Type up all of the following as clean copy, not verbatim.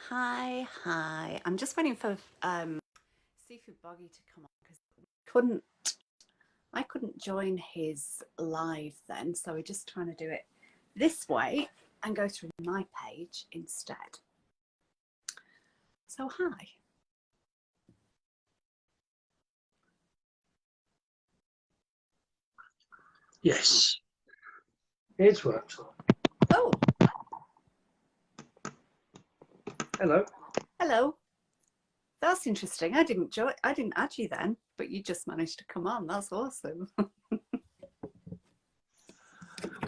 Hi. I'm just waiting for Sifu Boggie to come on because I couldn't join his live then, so we're just trying to do it this way and go through my page instead. So hi. Yes, it's worked. Oh. Hello. That's interesting. I didn't add you then, but you just managed to come on. That's awesome.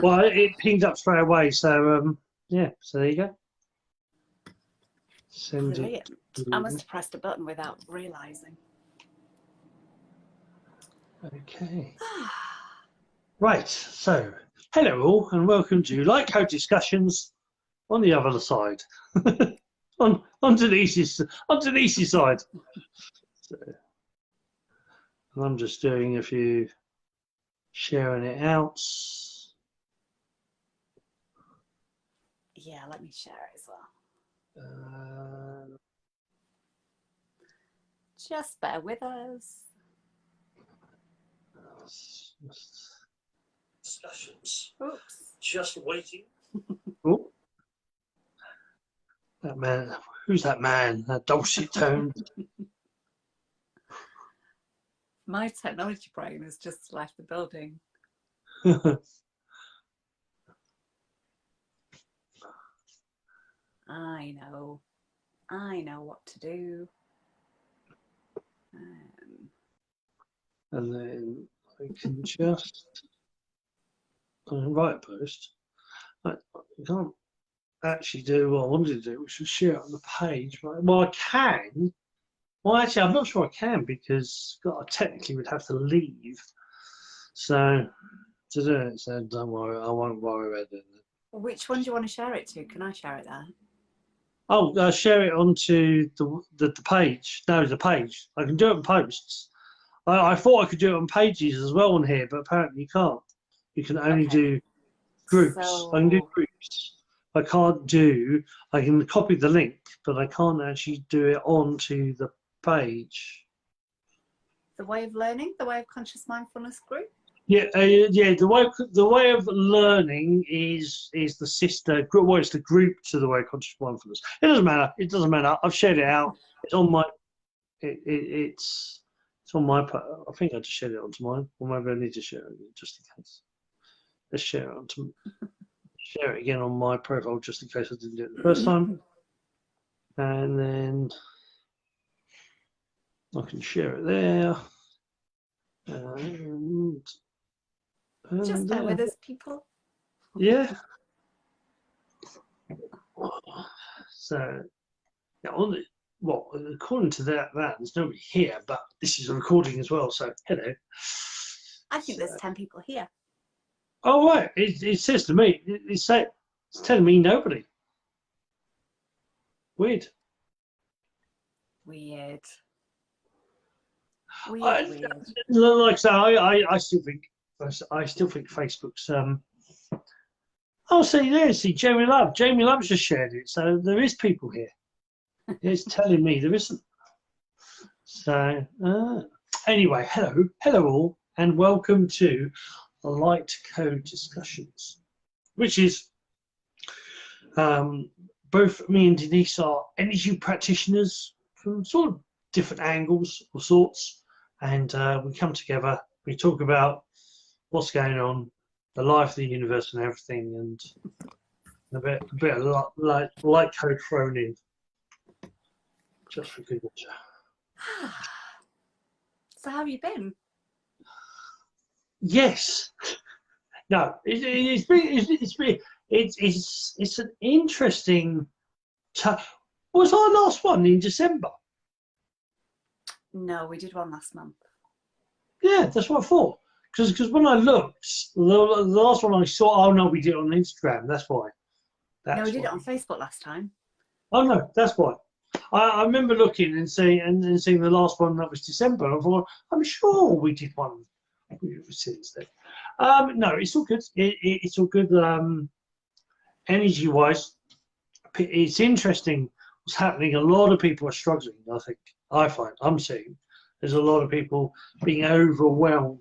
Well, it pinged up straight away, so yeah. So there you go. Brilliant. I must have pressed a button without realizing. Okay. Right. So hello all, and welcome to Light Code Discussions on the other side, on Denise's side. So, and I'm just doing a few sharing it out. Yeah, let me share it as well. Just bear with us. Discussions. Oops. Just waiting. Oh, that man. Who's that man? That dulcet tone. My technology brain has just left the building. I know what to do. And then I can just write a post. I can't actually do what I wanted to do, which was share it on the page. Right? Well, I can. Well, actually, I'm not sure I can because I technically would have to leave. So to do it, so don't worry, I won't worry about it. Which one do you want to share it to? Can I share it there? Oh, share it onto the page. No, the page. I can do it on posts. I thought I could do it on pages as well on here, but apparently you can't. You can only do groups. So... I can do groups. I can copy the link, but I can't actually do it onto the page. The Way of Learning, the Way of Conscious Mindfulness group? Yeah. The way of learning is the sister group. Well, it's the group to the Way of Conscious Mindfulness. It doesn't matter. I've shared it out. It's on my. It's on my. I think I just shared it onto mine, or maybe I need to share it just in case. Let's share it onto. Share it again on my profile just in case I didn't do it the first time, and then I can share it there. And just bear with us, people. Yeah. So, yeah, according to that, there's nobody here, but this is a recording as well. So, hello. I think there's 10 people here. Oh, right. It says to me, it's telling me nobody. Weird. Weird. Like I say, I still think Facebook's. Oh, see, Jamie Love. Jamie Love's just shared it, so there is people here. It's telling me there isn't. So, anyway, hello all, and welcome to Light Code Discussions, which is both me and Denise are energy practitioners from sort of different angles or sorts, and we come together, we talk about what's going on, the life of the universe and everything, and a bit of light code thrown in, just for good measure. So how have you been? Yes. No, it's an interesting. Was our last one in December? No, we did one last month. Yeah, that's what I thought. Because when I looked, the last one I saw. Oh no, we did it on Instagram. That's why. No, we did it on Facebook last time. Oh no, that's why. I remember looking and seeing the last one that was December. I thought, I'm sure we did one since then. No, it's all good. It's all good. Energy wise, it's interesting what's happening, a lot of people are struggling. I think I'm seeing there's a lot of people being overwhelmed,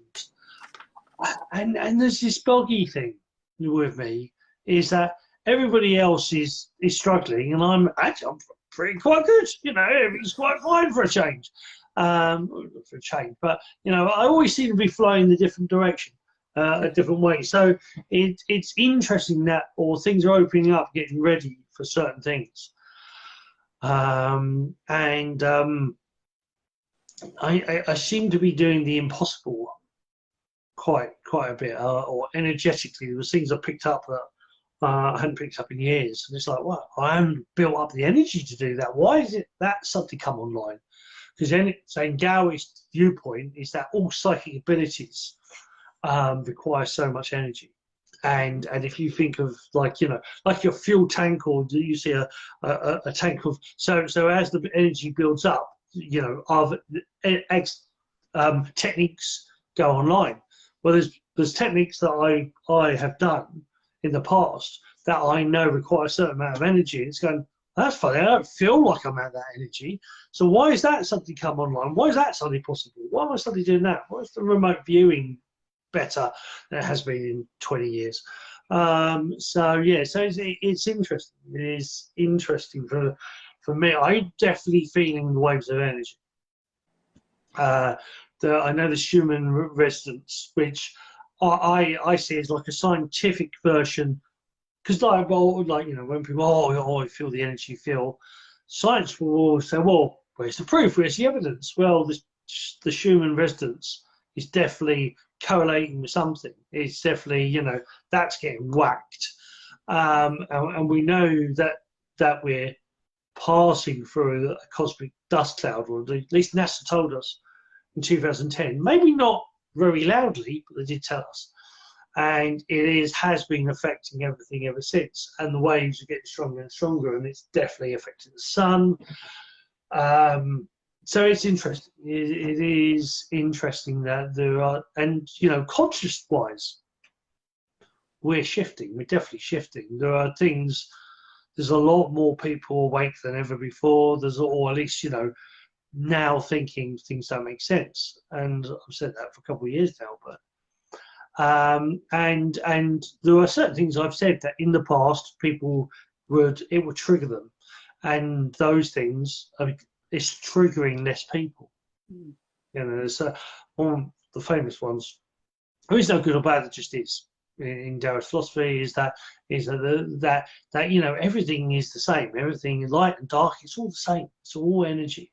and there's this boggy thing with me, is that everybody else is struggling, and I'm pretty quite good. You know, everything's quite fine for a change. But you know, I always seem to be flowing in a different direction, a different way. So it's interesting that, or things are opening up, getting ready for certain things. I seem to be doing the impossible quite a bit, or energetically. There was things I picked up that I hadn't picked up in years, and it's like, well, I haven't built up the energy to do that. Why is it that suddenly come online? Because then, in Taoist viewpoint, is that all psychic abilities require so much energy. And if you think of, like, you know, like your fuel tank, or do you see a tank of, so as the energy builds up, you know, techniques go online. Well, there's techniques that I have done in the past that I know require a certain amount of energy. It's going, that's funny, I don't feel like I'm at that energy. So why is that something come online? Why is that suddenly possible? Why am I suddenly doing that? Why is the remote viewing better than it has been in 20 years? So it's interesting. It is interesting for me. I'm definitely feeling the waves of energy. I know the Schumann resonance, which I see as like a scientific version, because like, you know, when people I feel the energy, feel, science will always say, well, where's the proof? Where's the evidence? Well, the Schumann resonance is definitely correlating with something. It's definitely, you know, that's getting whacked, and we know that we're passing through a cosmic dust cloud, or at least NASA told us in 2010. Maybe not very loudly, but they did tell us. And has been affecting everything ever since. And the waves are getting stronger and stronger, and it's definitely affecting the sun. So it's interesting. It is interesting that there are, and you know, conscious-wise, we're shifting. We're definitely shifting. There are things. There's a lot more people awake than ever before. Or at least, you know, now thinking things don't make sense. And I've said that for a couple of years now, but. And there are certain things I've said that in the past it would trigger them, and those things it's triggering less people. You know, there's one of the famous ones. There is no good or bad; it just is. In Taoist philosophy, is that you know, everything is the same. Everything, light and dark, it's all the same. It's all energy,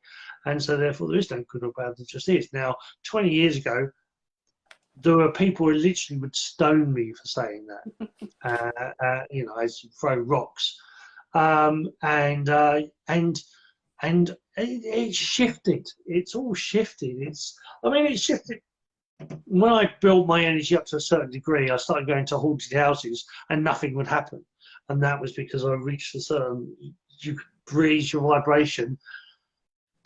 and so therefore there is no good or bad. It just is. Now, 20 years ago, there were people who literally would stone me for saying that. You know, as you throw rocks, and it shifted. It's all shifted. It shifted. When I built my energy up to a certain degree, I started going to haunted houses, and nothing would happen. And that was because I reached a certain. You could raise your vibration.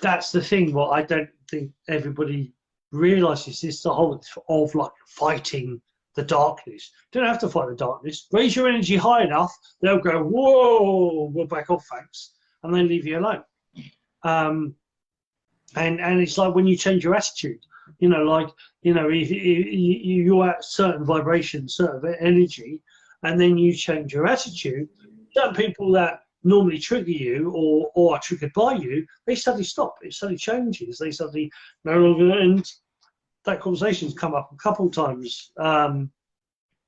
That's the thing. What I don't think everybody realizes is the whole of like fighting the darkness. You don't have to fight the darkness. Raise your energy high enough, they'll go, whoa, we'll back off, thanks, and they leave you alone. And it's like when you change your attitude, you know, like, you know, if you're at certain vibration, certain energy, and then you change your attitude, certain people that normally trigger you or are triggered by you, they suddenly stop. It suddenly changes. They suddenly no longer. And that conversation's come up a couple of times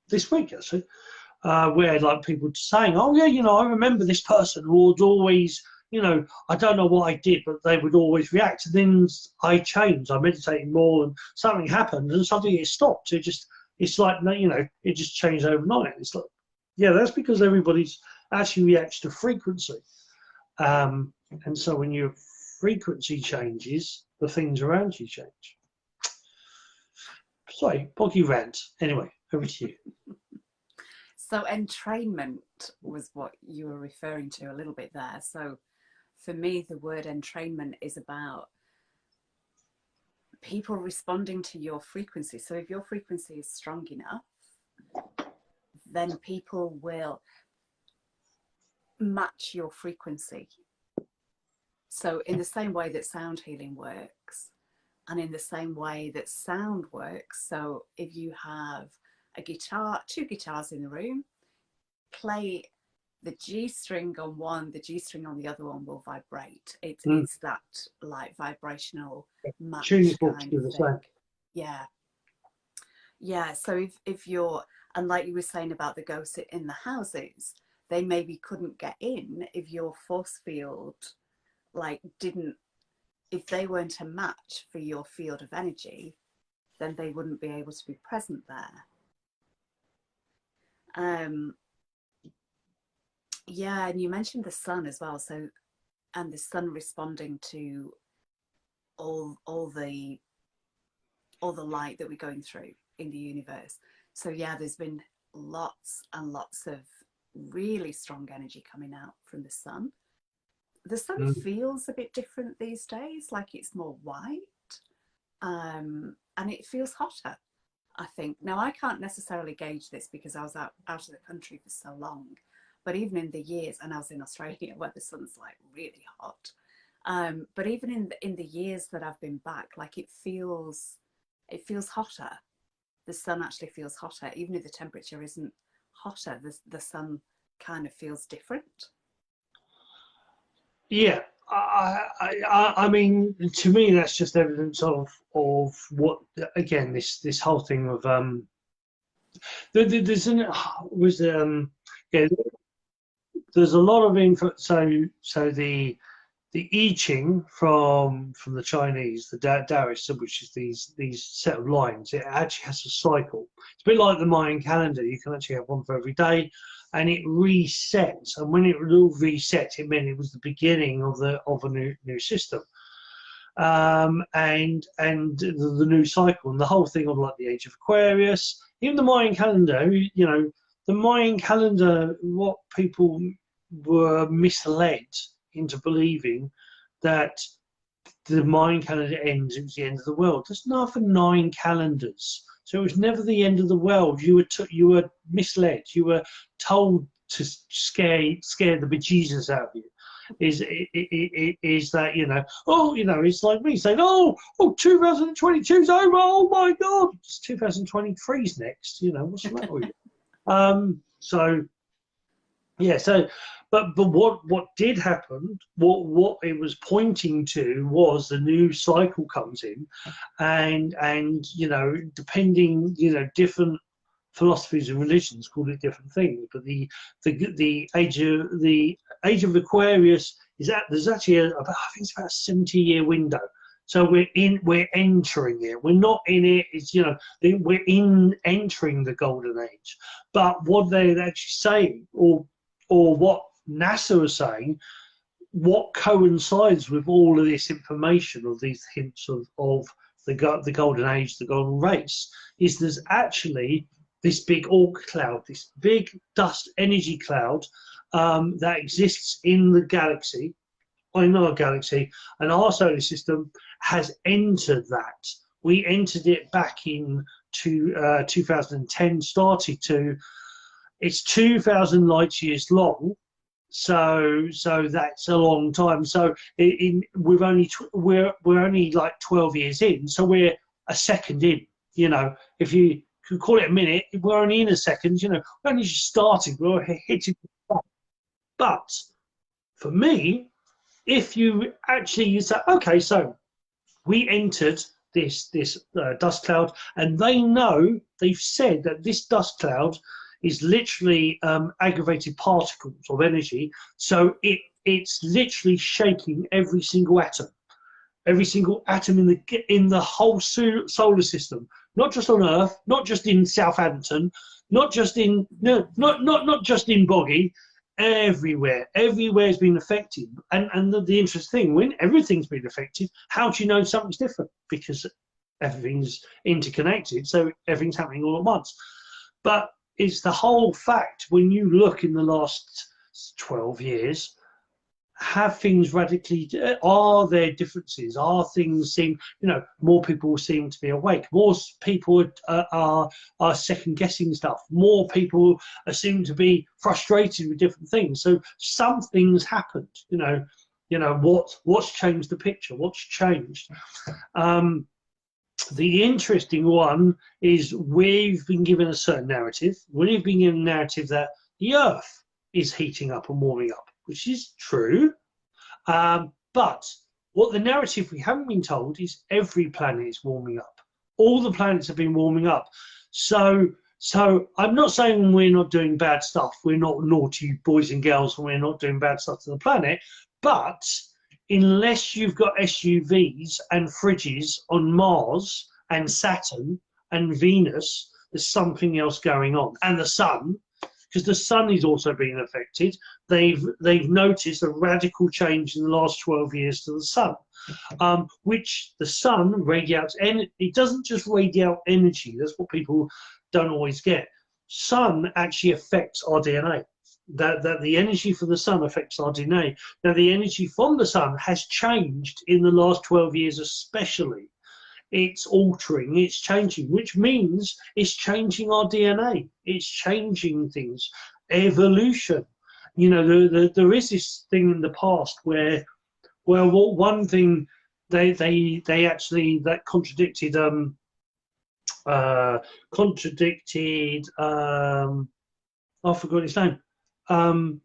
this week, actually, where like people saying, "Oh yeah, you know, I remember this person who would always, you know, I don't know what I did, but they would always react." And then I changed. I meditated more, and something happened, and suddenly it stopped. It's like, you know, it just changed overnight. It's like, yeah, that's because everybody's actually reacts to frequency, and so when your frequency changes, the things around you change. Sorry, boggy rant. Anyway, over to you. So entrainment was what you were referring to a little bit there. So for me, the word entrainment is about people responding to your frequency. So if your frequency is strong enough, then people will match your frequency. So in the same way that sound healing works, and in the same way that sound works, so if you have a guitar, two guitars in the room, play the G string on one, the G string on the other one will vibrate. It's that like vibrational match kind of thing. Yeah. Yeah. So if you're, and like you were saying about the ghosts in the houses, they maybe couldn't get in if your force field like didn't, if they weren't a match for your field of energy, then they wouldn't be able to be present there. Yeah, and you mentioned the sun as well. So, and the sun responding to all the light that we're going through in the universe. So yeah, there's been lots and lots of really strong energy coming out from the sun. The sun feels a bit different these days, like it's more white, and it feels hotter, I think. Now, I can't necessarily gauge this because I was out of the country for so long, but even in the years, and I was in Australia where the sun's like really hot, but even in the years that I've been back, like it feels hotter. The sun actually feels hotter, even if the temperature isn't hotter. The sun kind of feels different. Yeah, I mean, to me, that's just evidence of what, again, this whole thing of there's there's a lot of info. So the I Ching from the Chinese, the Taoist, which is these set of lines, it actually has a cycle. It's a bit like the Mayan calendar. You can actually have one for every day, and it resets. And when it all resets, it meant it was the beginning of a new system, and the new cycle, and the whole thing of like the age of Aquarius, even the Mayan calendar. You know, the Mayan calendar, what people were misled into believing that the Mayan calendar ends, it was the end of the world. There's nothing 9 calendars, so it was never the end of the world. You were misled. You were told to scare the bejesus out of you. Is that, you know? Oh, you know, it's like me saying, oh, 2022's over. Oh my God, it's 2023's next. You know, what's the matter with you? So yeah, so. But what did happen, what it was pointing to was the new cycle comes in, and you know, depending, you know, different philosophies and religions call it different things. But the age of Aquarius there's actually I think it's about a 70-year window. So we're entering it. We're not in it. It's, you know, we're entering the golden age. But what they're actually saying, or what NASA are saying, what coincides with all of this information, of these hints of the golden age, the golden race, is there's actually this big Oort cloud, this big dust energy cloud that exists in the galaxy, in our galaxy, and our solar system has entered that. We entered it back in 2010, started to. It's 2,000 light years long, so that's a long time. So we're only like 12 years in, so we're a second in. You know, if you could call it a minute, we're only in a second. You know, we're only just starting. We're hitting. But for me, if you say, okay, so we entered this dust cloud, and they've said that this dust cloud is literally aggravated particles of energy. So it's literally shaking every single atom in the whole solar system, not just on Earth, not just in Southampton, not just in Boggie, everywhere's been affected. And the interesting thing, when everything's been affected, how do you know something's different? Because everything's interconnected, so everything's happening all at once. But it's the whole fact, when you look in the last 12 years, have things radically, are there differences? Are things more people seem to be awake, more people are second guessing stuff, more people seem to be frustrated with different things. So something's happened, You know, what's changed the picture? What's changed? The interesting one is we've been given a certain narrative. We've been given a narrative that the Earth is heating up and warming up, which is true. But what the narrative we haven't been told is every planet is warming up. All the planets have been warming up. So I'm not saying we're not doing bad stuff. We're not naughty boys and girls, and we're not doing bad stuff to the planet. But unless you've got SUVs and fridges on Mars and Saturn and Venus, there's something else going on. And the sun, because the sun is also being affected. They've noticed a radical change in the last 12 years to the sun, which the sun radiates. It doesn't just radiate energy. That's what people don't always get. Sun actually affects our DNA. That the energy from the sun affects our DNA. Now, the energy from the sun has changed in the last 12 years, especially. It's altering, it's changing, which means it's changing our DNA. It's changing things. Evolution. You know, there is this thing in the past where, well, one thing they actually that contradicted I forgot his name. The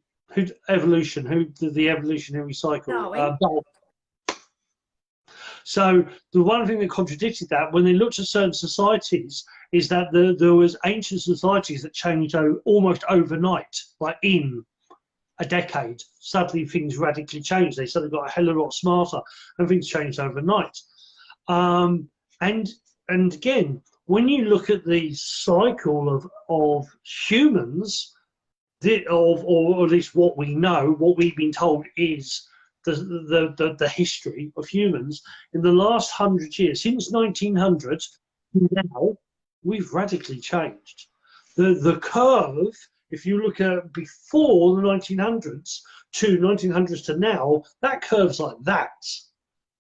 evolutionary cycle. So the one thing that contradicted that, when they looked at certain societies, is that there was ancient societies that changed almost overnight, like in a decade. Suddenly things radically changed. They suddenly got a hell of a lot smarter, and things changed overnight. And again, when you look at the cycle of humans, or at least what we know, what we've been told is the history of humans in the last 100 years, since 1900 now, we've radically changed. The curve, if you look at before the 1900s to 1900s to now, that curve's like that.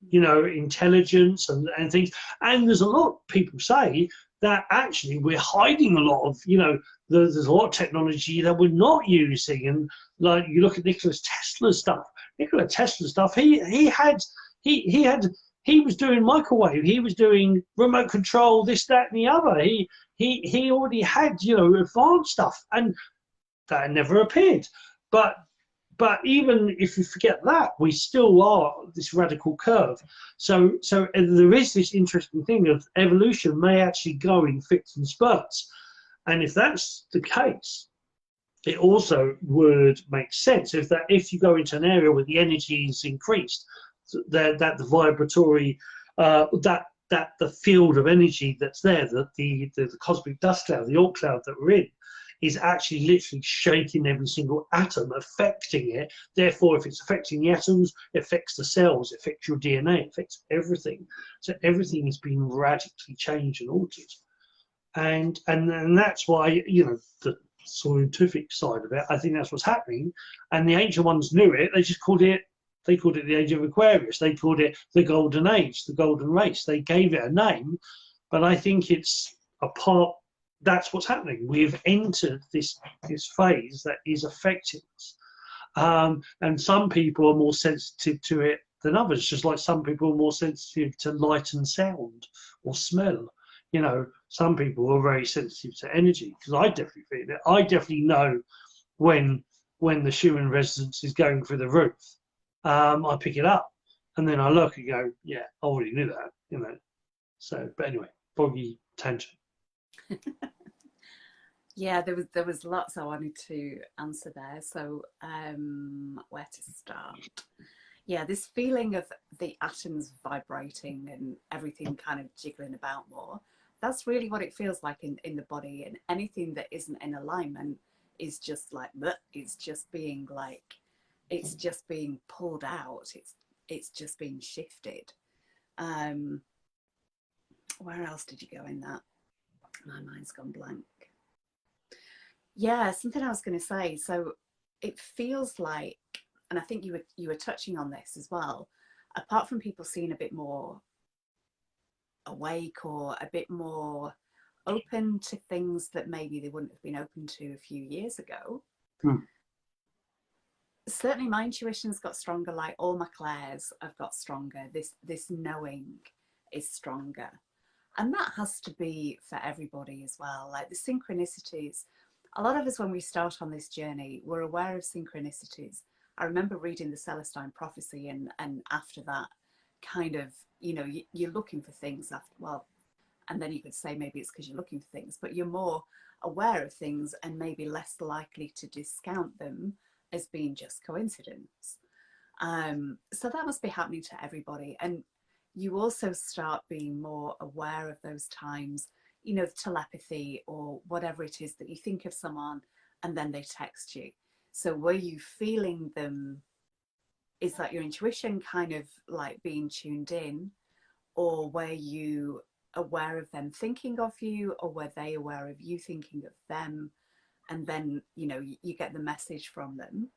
You know, intelligence and things. And there's a lot of people say that actually we're hiding a lot of, you know, there's a lot of technology that we're not using. And like you look at Nikola Tesla's stuff. Nikola Tesla stuff, he was doing microwave, he was doing remote control, this, that, and the other. He already had, you know, advanced stuff, and that never appeared. But even if you forget that, we still are this radical curve. So there is this interesting thing of evolution may actually go in fits and spurts. And if that's the case, it also would make sense if you go into an area where the energy is increased, that the vibratory, that the field of energy that's there, that the cosmic dust cloud, the Oort cloud that we're in, is actually literally shaking every single atom, affecting it. Therefore, if it's affecting the atoms, it affects the cells, it affects your DNA, it affects everything. So everything is being radically changed and altered. And that's why, you know, the scientific side of it, I think that's what's happening. And the ancient ones knew it. They just called it the age of Aquarius. They called it the golden age, the golden race. They gave it a name, but I think it's a part. That's what's happening. We've entered this phase that is affecting us, and some people are more sensitive to it than others. Just like some people are more sensitive to light and sound or smell. You know, some people are very sensitive to energy, because I definitely feel it. I definitely know when the Schumann resonance is going through the roof. I pick it up, and then I look and go, yeah, I already knew that, you know. So, but anyway, Boggie tangent. Yeah, there was lots I wanted to answer there. So where to start? Yeah, this feeling of the atoms vibrating and everything kind of jiggling about more. That's really what it feels like in the body, and anything that isn't in alignment is just like, it's just being pulled out. It's just being shifted. Where else did you go in that? My mind's gone blank. Yeah, something I was going to say. So it feels like, and I think you were touching on this as well, apart from people seeing a bit more awake or a bit more open to things that maybe they wouldn't have been open to a few years ago, certainly my intuition's got stronger, like all my clairs have got stronger. This knowing is stronger. And that has to be for everybody as well. Like the synchronicities, a lot of us, when we start on this journey, we're aware of synchronicities. I remember reading the Celestine prophecy, and after that, kind of, you're looking for things after, well, and then you could say maybe it's because you're looking for things, but you're more aware of things and maybe less likely to discount them as being just coincidence. So that must be happening to everybody. And you also start being more aware of those times, telepathy or whatever it is that you think of someone and then they text you. So were you feeling them? Is that your intuition kind of like being tuned in? Or were you aware of them thinking of you, or were they aware of you thinking of them? And then, you get the message from them.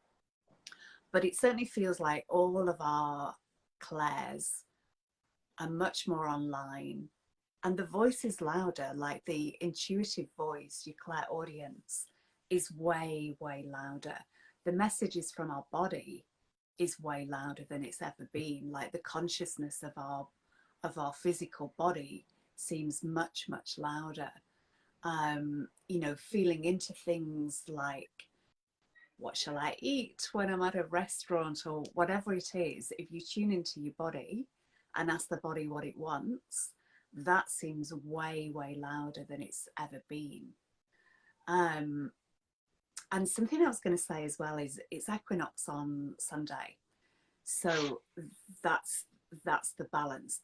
But it certainly feels like all of our clairs are much more online, and the voice is louder. Like the intuitive voice, your clairaudience, is way, way louder. The messages from our body is way louder than it's ever been. Like the consciousness of our physical body seems much, much louder. Feeling into things like, what shall I eat when I'm at a restaurant, or whatever it is. If you tune into your body and ask the body what it wants, that seems way, way louder than it's ever been. And something I was going to say as well is it's equinox on Sunday. So that's the balance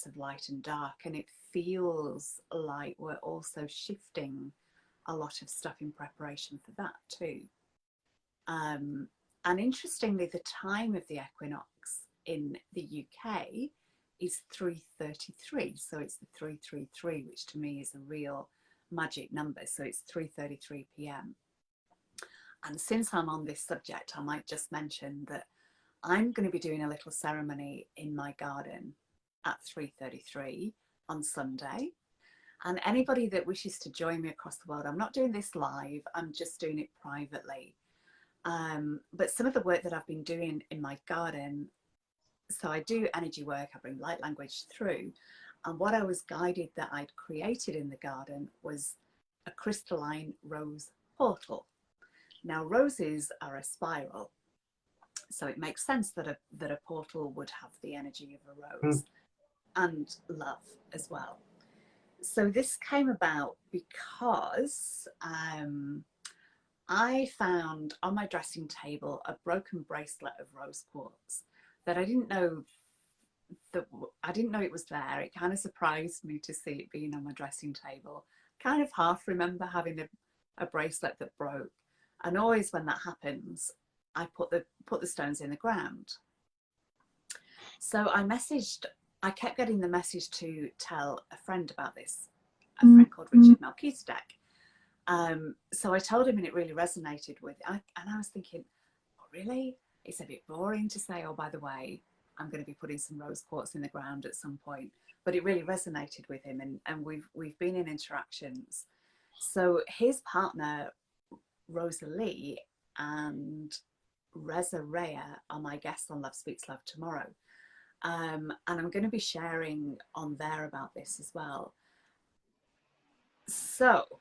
of light and dark. And it feels like we're also shifting a lot of stuff in preparation for that too. And interestingly, the time of the equinox in the UK is 3:33. So it's the 333, which to me is a real magic number. So it's 3:33 p.m. And since I'm on this subject, I might just mention that I'm going to be doing a little ceremony in my garden at 3:33 on Sunday. And anybody that wishes to join me across the world, I'm not doing this live, I'm just doing it privately. But some of the work that I've been doing in my garden, so I do energy work, I bring light language through. And what I was guided that I'd created in the garden was a crystalline rose portal. Now, roses are a spiral, so it makes sense that a portal would have the energy of a rose and love as well. So this came about because I found on my dressing table a broken bracelet of rose quartz that I didn't know it was there. It kind of surprised me to see it being on my dressing table. Kind of half remember having a bracelet that broke, and always when that happens, I put the stones in the ground. So I kept getting the message to tell a friend about this, a friend called Richard Melchizedek. So I told him, and it really resonated with, and I was thinking, oh, really? It's a bit boring to say, oh, by the way, I'm going to be putting some rose quartz in the ground at some point. But it really resonated with him, and we've been in interactions. So his partner, Rosalie, and Reza Rhea are my guests on Love Speaks Love tomorrow. And I'm going to be sharing on there about this as well. So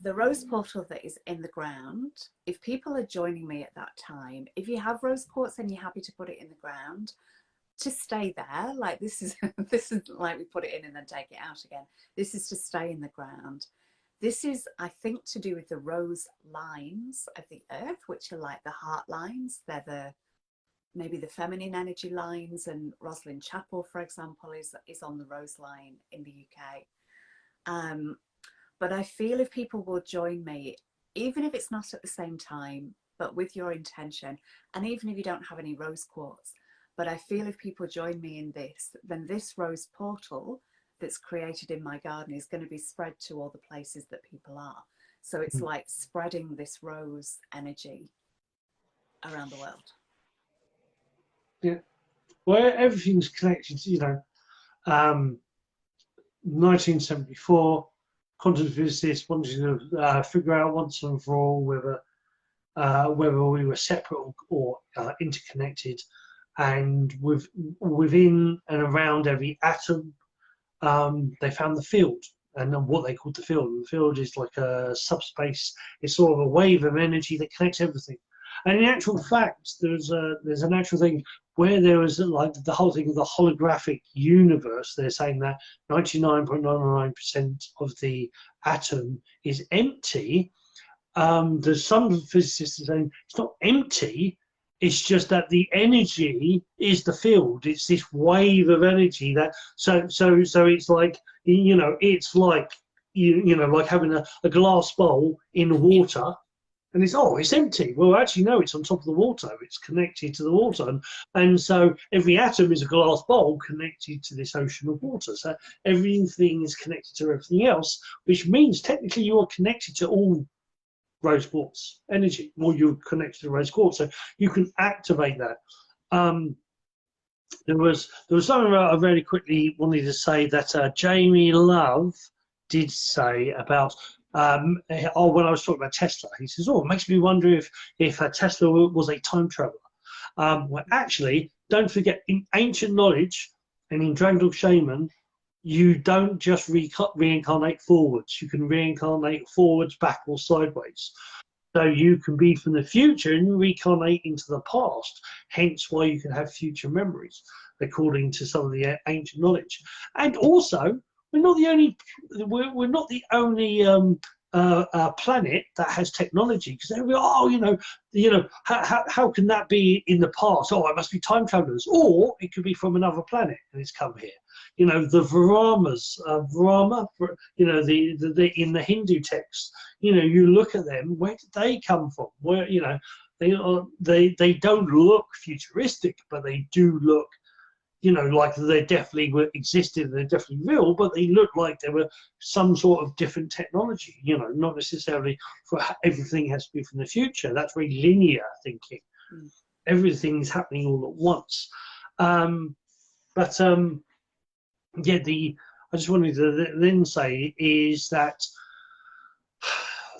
the rose portal that is in the ground, if people are joining me at that time, if you have rose quartz and you're happy to put it in the ground, to stay there. Like this is like we put it in and then take it out again. This is to stay in the ground. This is, I think, to do with the rose lines of the earth, which are like the heart lines. They're maybe the feminine energy lines, and Rosalind Chapel, for example, is on the rose line in the UK. But I feel if people will join me, even if it's not at the same time, but with your intention, and even if you don't have any rose quartz, but I feel if people join me in this, then this rose portal that's created in my garden is going to be spread to all the places that people are. So it's like spreading this rose energy around the world. Yeah, well, everything's connected. 1974, quantum physicists wanted to figure out once and for all whether whether we were separate or interconnected, and within and around every atom, they found the field, and what they called the field. And the field is like a subspace. It's sort of a wave of energy that connects everything. And in actual fact, there's an actual thing where there was like the whole thing of the holographic universe. They're saying that 99.99% of the atom is empty. There's some physicists saying it's not empty. It's just that the energy is the field. It's this wave of energy that so it's like, you know, it's like you know, like having a glass bowl in water, and it's empty. Well, actually no, it's on top of the water. It's connected to the water, and so every atom is a glass bowl connected to this ocean of water. So everything is connected to everything else, which means technically you are connected to all rose quartz energy, or you're connected to rose quartz, so you can activate that. There was something I really quickly wanted to say that Jamie Love did say about when I was talking about Tesla. He says, "Oh, it makes me wonder if Tesla was a time traveler." Well, actually, don't forget, in ancient knowledge and in Dragon Dog Shaman, you don't just reincarnate forwards. You can reincarnate forwards, back, or sideways. So you can be from the future and reincarnate into the past. Hence why you can have future memories, according to some of the ancient knowledge. And also, we're not the only planet that has technology. Because they go, how can that be in the past? Oh, it must be time travelers, or it could be from another planet and it's come here. You know, the Brahma, you know, the in the Hindu text, you know, you look at them, where did they come from? Where, you know, they don't look futuristic, but they do look, you know, like they definitely existed, they're definitely real, but they look like they were some sort of different technology, you know, not necessarily for everything has to be from the future. That's very linear thinking. Everything's happening all at once. Yeah, I just wanted to then say is that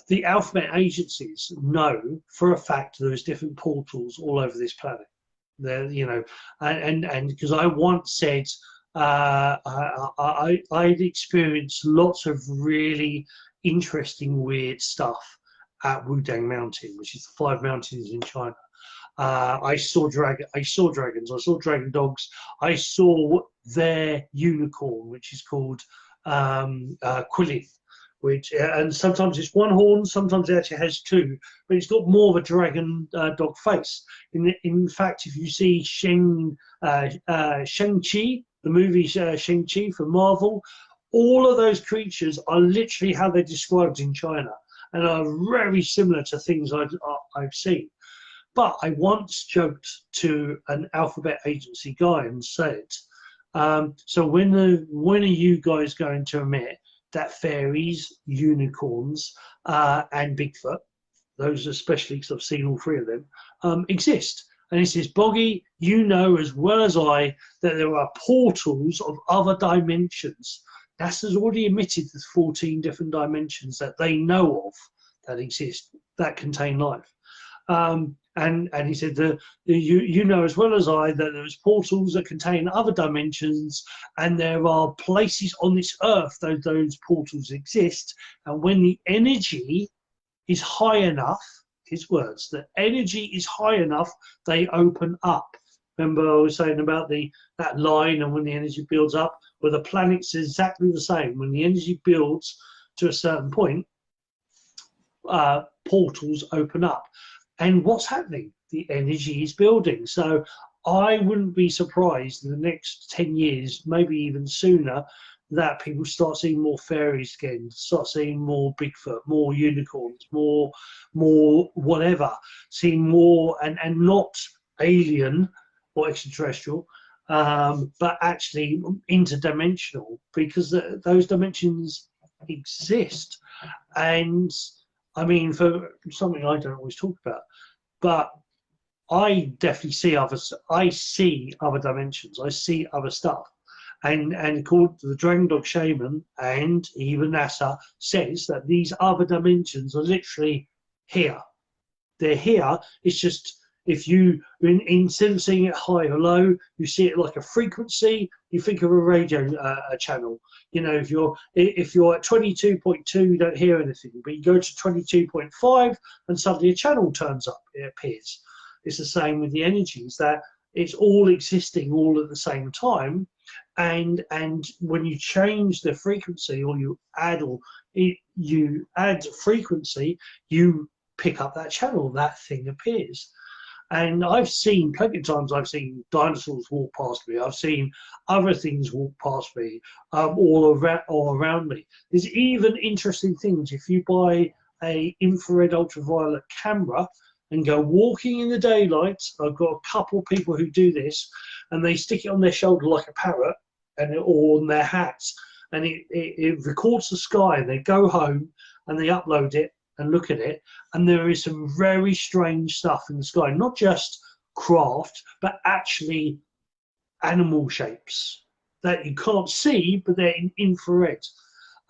the alphabet agencies know for a fact there's different portals all over this planet. There, you know, and because I once said I'd experienced lots of really interesting, weird stuff at Wudang Mountain, which is the 5 mountains in China. I saw dragons, I saw dragon dogs, I saw their unicorn, which is called Quillith, which and sometimes it's one horn, sometimes it actually has 2, but it's got more of a dragon dog face. In fact, if you see Shang-Chi, the movie Shang-Chi from Marvel, all of those creatures are literally how they're described in China, and are very similar to things I've seen. But I once joked to an alphabet agency guy and said, so when are you guys going to admit that fairies, unicorns, and Bigfoot, those especially because I've seen all 3 of them, exist? And he says, Boggie, you know as well as I that there are portals of other dimensions. NASA's already admitted there's 14 different dimensions that they know of that exist, that contain life. And he said, you know as well as I that there's portals that contain other dimensions, and there are places on this earth that those portals exist. And when the energy is high enough, his words, the energy is high enough, they open up. Remember I was saying about that line, and when the energy builds up, well, the planet's exactly the same. When the energy builds to a certain point, portals open up. And what's happening? The energy is building. So I wouldn't be surprised in the next 10 years, maybe even sooner, that people start seeing more fairies again, start seeing more Bigfoot, more unicorns, more whatever, seeing more, and not alien or extraterrestrial, but actually interdimensional, because those dimensions exist. And I mean, for something I don't always talk about, but I definitely see others. I see other dimensions. I see other stuff, and according to the Dragon Dog Shaman and even NASA says that these other dimensions are literally here. they're here. It's just if you, instead of seeing it high or low, you see it like a frequency. You think of a radio channel. You know, if you're at 22.2, you don't hear anything, but you go to 22.5, and suddenly a channel turns up. It appears. It's the same with the energies, that it's all existing all at the same time, and when you change the frequency, or you add frequency, you pick up that channel. That thing appears. And I've seen plenty of times, I've seen dinosaurs walk past me. I've seen other things walk past me, all around me. There's even interesting things. If you buy a infrared ultraviolet camera and go walking in the daylight, I've got a couple of people who do this, and they stick it on their shoulder like a parrot, or on their hats, and it records the sky. And they go home and they upload it and look at it, and there is some very strange stuff in the sky, not just craft, but actually animal shapes that you can't see, but they're in infrared.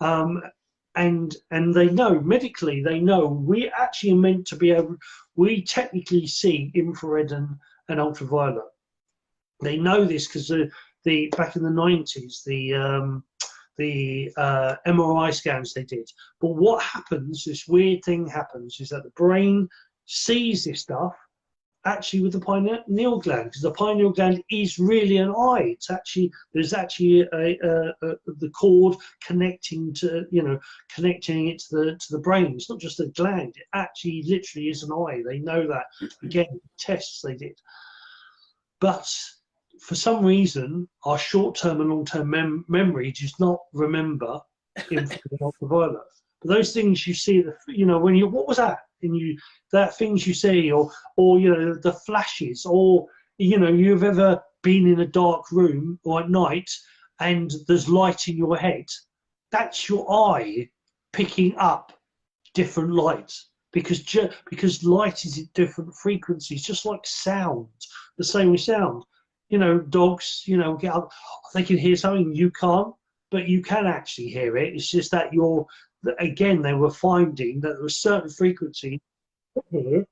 And they know, medically, they know we actually are meant to be able, we technically see infrared and ultraviolet. They know this because the back in the 90s, the MRI scans they did. But what happens, this weird thing happens, is that the brain sees this stuff actually with the pineal gland, because the pineal gland is really an eye. It's actually, there's actually the cord connecting to, connecting it to the brain. It's not just a gland, it actually literally is an eye. They know that, again, tests they did. But for some reason, our short-term and long-term memory does not remember infrared and ultraviolet. But those things you see, when you, what was that? And that things you see, or the flashes, or you've ever been in a dark room or at night and there's light in your head. That's your eye picking up different lights, because light is at different frequencies, just like sound. The same with sound. Dogs, get up, they can hear something you can't, but you can actually hear it. It's just that again, they were finding that there were certain frequencies here,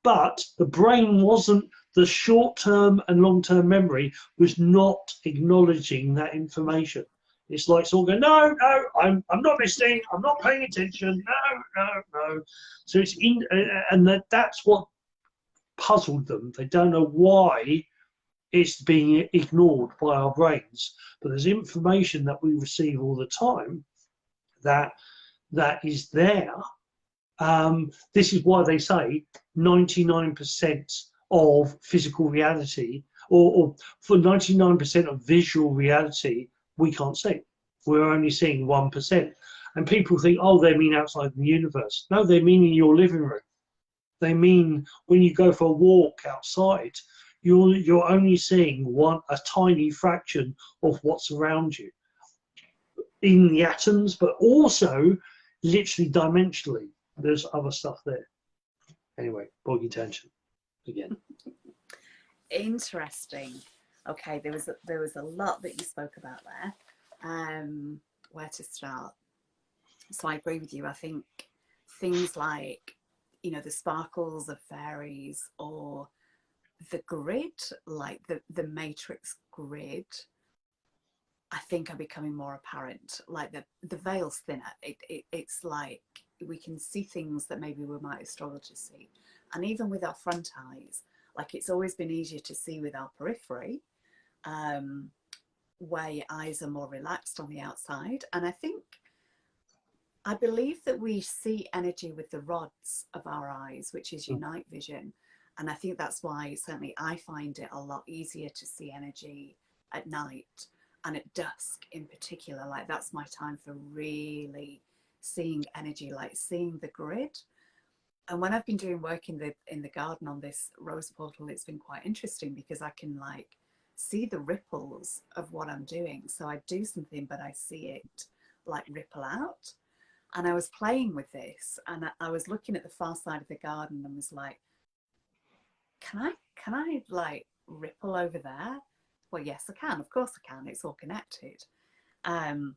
but the brain wasn't, the short-term and long-term memory was not acknowledging that information. It's like it's all going, no, I'm not listening, I'm not paying attention, no. So it's and that's what puzzled them. They don't know why it's being ignored by our brains, but there's information that we receive all the time that is there. This is why they say 99% of physical reality, or for 99% of visual reality, we can't see. We're only seeing 1%. And people think, oh, they mean outside the universe. No, they mean in your living room. They mean when you go for a walk outside, you're only seeing a tiny fraction of what's around you in the atoms, but also literally dimensionally. There's other stuff there. Anyway, boggy tangent again. Interesting. Okay, there was a lot that you spoke about there. Where to start? So I agree with you. I think things like, the sparkles of fairies, or the grid, like the matrix grid, I think are becoming more apparent. Like the veil's thinner. It's like we can see things that maybe we might have struggled to see. And even with our front eyes, like it's always been easier to see with our periphery, where your eyes are more relaxed on the outside. And I believe that we see energy with the rods of our eyes, which is your night vision. And I think that's why certainly I find it a lot easier to see energy at night, and at dusk in particular. Like that's my time for really seeing energy, like seeing the grid. And when I've been doing work in the garden on this rose portal, it's been quite interesting because I can like see the ripples of what I'm doing. So I do something, but I see it like ripple out. And I was playing with this, and I was looking at the far side of the garden and was like, can I like ripple over there? Well, yes, I can. Of course I can. It's all connected. And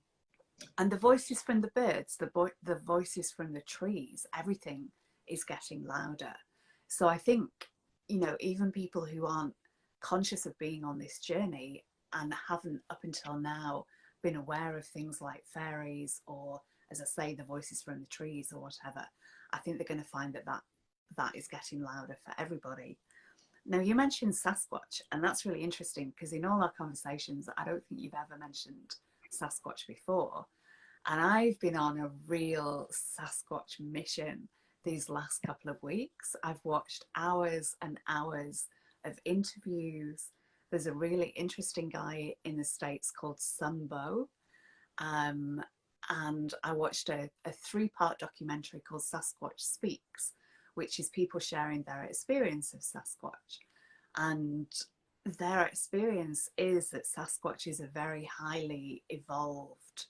the voices from the birds, the voices from the trees, everything is getting louder. So I think, you know, even people who aren't conscious of being on this journey and haven't up until now been aware of things like fairies, or, as I say, the voices from the trees or whatever, I think they're going to find that that is getting louder for everybody. Now, you mentioned Sasquatch, and that's really interesting because in all our conversations, I don't think you've ever mentioned Sasquatch before. And I've been on a real Sasquatch mission these last couple of weeks. I've watched hours and hours of interviews. There's a really interesting guy in the States called Sunbo. And I watched a 3-part documentary called Sasquatch Speaks, which is people sharing their experience of Sasquatch. And their experience is that Sasquatch is a very highly evolved,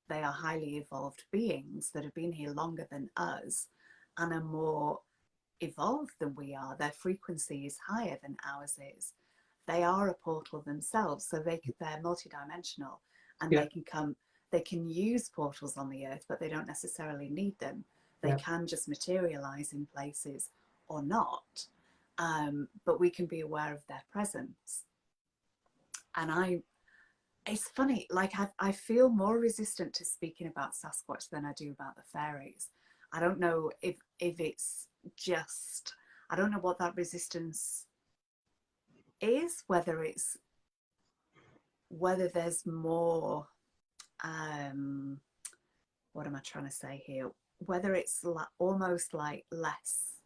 they are highly evolved beings that have been here longer than us and are more evolved than we are. Their frequency is higher than ours is. They are a portal themselves, so they're multidimensional, and Yeah. they can use portals on the earth, but they don't necessarily need them. They can just materialize in places or not, but we can be aware of their presence. And it's funny, like I feel more resistant to speaking about Sasquatch than I do about the fairies. I don't know if it's just, I don't know what that resistance is, whether there's more, what am I trying to say here? Whether it's almost like less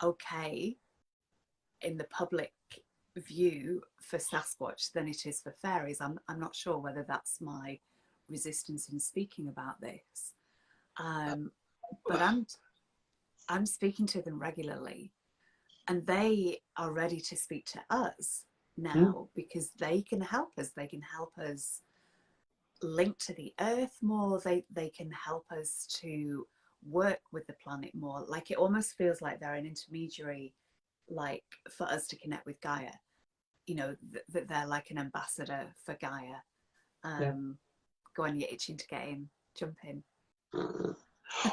okay in the public view for Sasquatch than it is for fairies. I'm not sure whether that's my resistance in speaking about this, but I'm speaking to them regularly, and they are ready to speak to us now because they can help us. They can help us link to the earth more. They can help us to work with the planet more. Like, it almost feels like they're an intermediary, like, for us to connect with Gaia. You know, that they're like an ambassador for Gaia. Go on, you're itching to get in, jump in.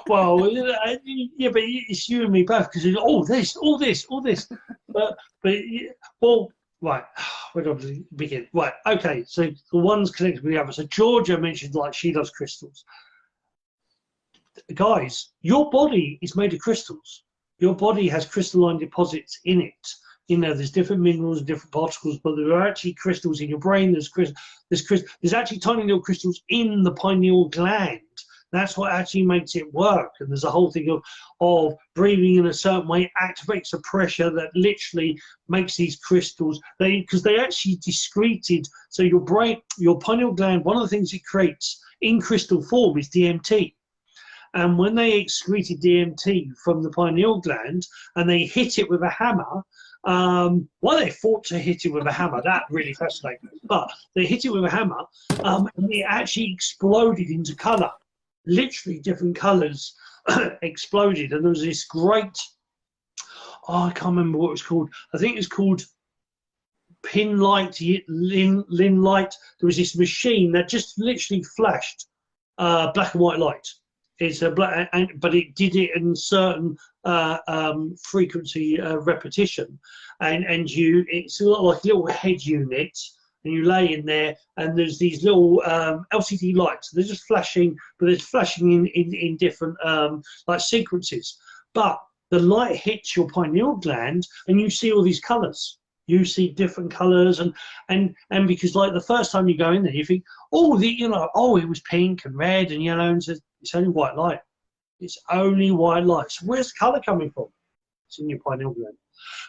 Well, yeah, but it's you and me both, because it's all this. but well, right. Where do I begin? Right, okay. So the one's connected with the other. So Georgia mentioned, like, she loves crystals. Guys, your body is made of crystals. Your body has crystalline deposits in it. You know, there's different minerals and different particles, but there are actually crystals in your brain. There's actually tiny little crystals in the pineal gland. That's what actually makes it work. And there's a whole thing of breathing in a certain way activates a pressure that literally makes these crystals, because they actually discreted. So your brain, your pineal gland, one of the things it creates in crystal form is DMT. And when they excreted DMT from the pineal gland and they hit it with a hammer, why they fought to hit it with a hammer, that really fascinates me. But they hit it with a hammer, and it actually exploded into colour. Literally different colours exploded, and there was this great, I can't remember what it was called. I think it was called pin light, lin light. There was this machine that just literally flashed black and white light. It's a black, but it did it in certain frequency repetition, and it's a lot like a little head unit, and you lay in there, and there's these little LCD lights. They're just flashing, but they're flashing in different like sequences. But the light hits your pineal gland, and you see all these colours. You see different colours, and because, like, the first time you go in there, you think, it was pink and red and yellow, and it's only white light. It's only white light. So where's the colour coming from? It's in your pineal gland.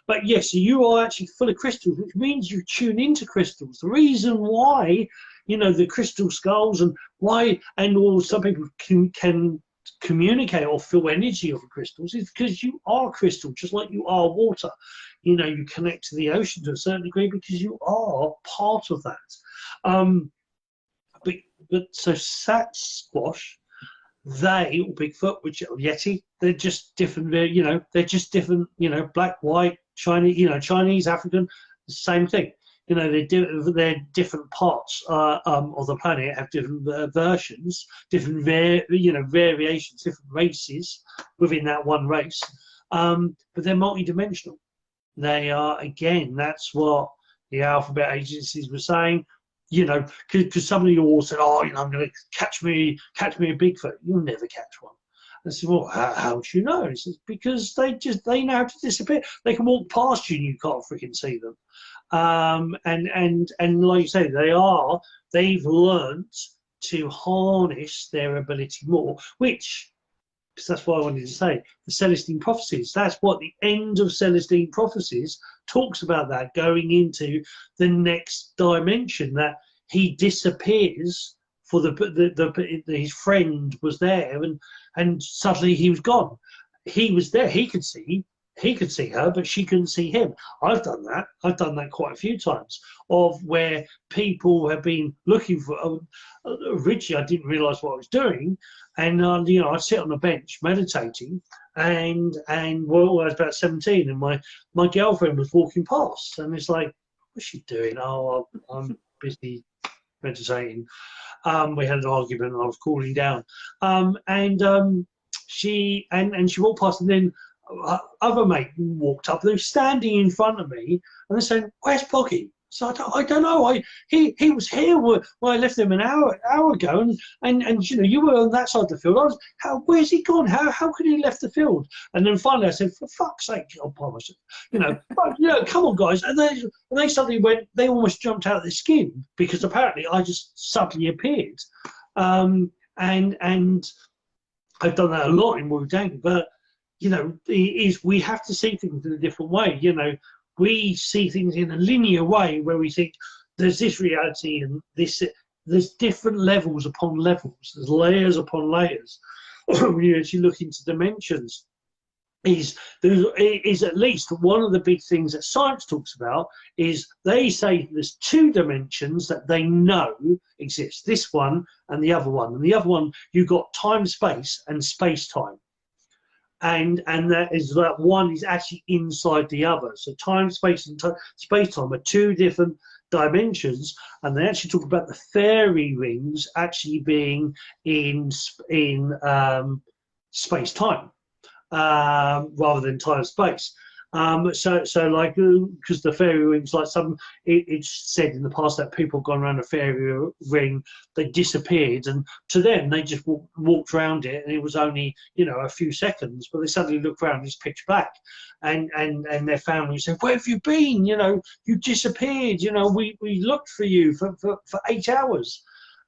But yes, so you are actually full of crystals, which means you tune into crystals. The reason why, the crystal skulls, and why, and some people can communicate or feel energy of the crystals, is because you are crystal, just like you are water. You connect to the ocean to a certain degree because you are part of that. But so Sasquatch, they, or Bigfoot, which are Yeti, they're just different. They're just different. Black, white, Chinese, African, the same thing. They're different parts of the planet, have different versions, different variations, different races within that one race. but they're multidimensional. They are, again, that's what the alphabet agencies were saying. You know, because somebody all said, "Oh, you know, I'm going to catch me a Bigfoot." You'll never catch one. I said, "Well, how do you know?" He says, "Because they know how to disappear. They can walk past you and you can't freaking see them." And like you say, they've learnt to harness their ability more, which, because that's what I wanted to say, the Celestine prophecies, that's what the end of Celestine prophecies talks about, that going into the next dimension, that he disappears for his friend was there, and suddenly he was gone. He was there, he could see her, but she couldn't see him. I've done that quite a few times, of where people have been looking for. Originally, I didn't realise what I was doing, and you know, I'd sit on a bench meditating, and well, I was about 17, and my girlfriend was walking past, and it's like, what's she doing? Oh, I'm busy meditating. We had an argument, and I was cooling down, she walked past, and then other mate walked up. They were standing in front of me, and they're saying, "Where's Boggie?" So I don't know. He was here when I left him an hour ago, and you know, you were on that side of the field. Where's he gone? How could he left the field? And then finally I said, "For fuck's sake, oh, promise, you know, come on, guys." And they suddenly went. They almost jumped out of their skin, because apparently I just suddenly appeared. And I've done that a lot in Wu Tang, but you know, we have to see things in a different way. You know, we see things in a linear way, where we think there's this reality and this. There's different levels upon levels. There's layers upon layers. When you actually look into dimensions, is at least one of the big things that science talks about. Is they say there's two dimensions that they know exist. This one and the other one. And the other one, you've got time, space, and space time. And that is that one is actually inside the other. So time, space, and space time are two different dimensions, and they actually talk about the fairy rings actually being in space time, rather than time space. So like, because the fairy rings, like it's said in the past that people have gone around a fairy ring, they disappeared, and to them they just walked around it, and it was only, you know, a few seconds, but they suddenly look around, it's pitch black, and their family said, "Where have you been? You know, you disappeared. You know, we looked for you for 8 hours."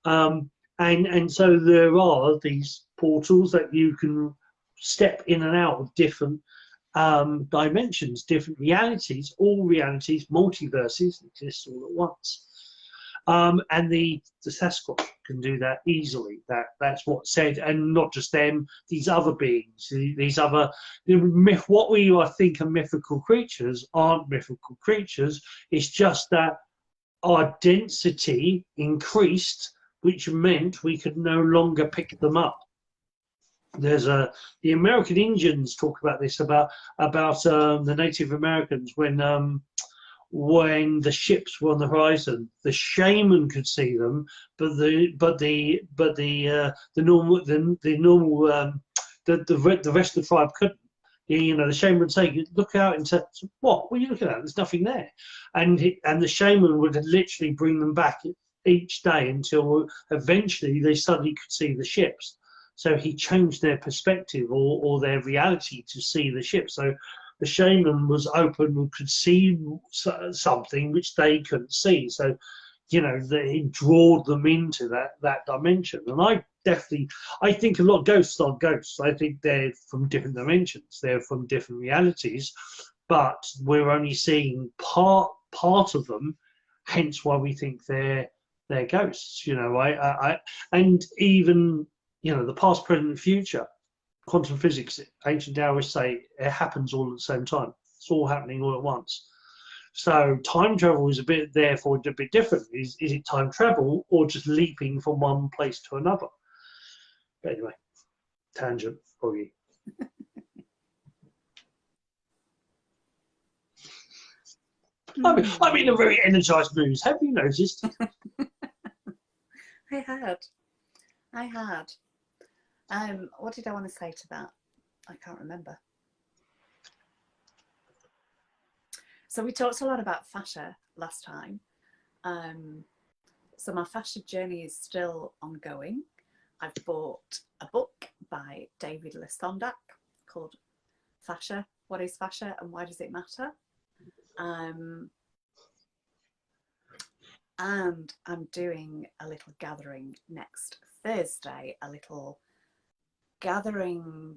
And so there are these portals that you can step in and out of different dimensions, different realities. All realities, multiverses, exist all at once. And the Sasquatch can do that easily. That's what's said, and not just them. These other beings, these other what we think are mythical creatures aren't mythical creatures. It's just that our density increased, which meant we could no longer pick them up. There's the American Indians talk about this, about the Native Americans, when the ships were on the horizon, the shaman could see them, but the rest of the tribe couldn't. You know, the shaman would say, "Look out," and say, "What are you looking at? There's nothing there." And the shaman would literally bring them back each day until eventually they suddenly could see the ships. So he changed their perspective or their reality to see the ship. So the shaman was open and could see something which they couldn't see. So, you know, he drawed them into that dimension. And I think a lot of ghosts aren't ghosts. I think they're from different dimensions. They're from different realities, but we're only seeing part of them. Hence why we think they're ghosts. You know, and even, you know, the past, present, and future. Quantum physics, ancient Taoists say it happens all at the same time. It's all happening all at once. So time travel is a bit different. Is it time travel or just leaping from one place to another? But anyway, tangent for you. I'm in a very energized mood. Have you noticed? I had. What did I want to say to that? I can't remember. So we talked a lot about fascia last time. So my fascia journey is still ongoing. I've bought a book by David Lesondak called Fascia, What is Fascia and Why Does It Matter? And I'm doing a little gathering next Thursday, a little gathering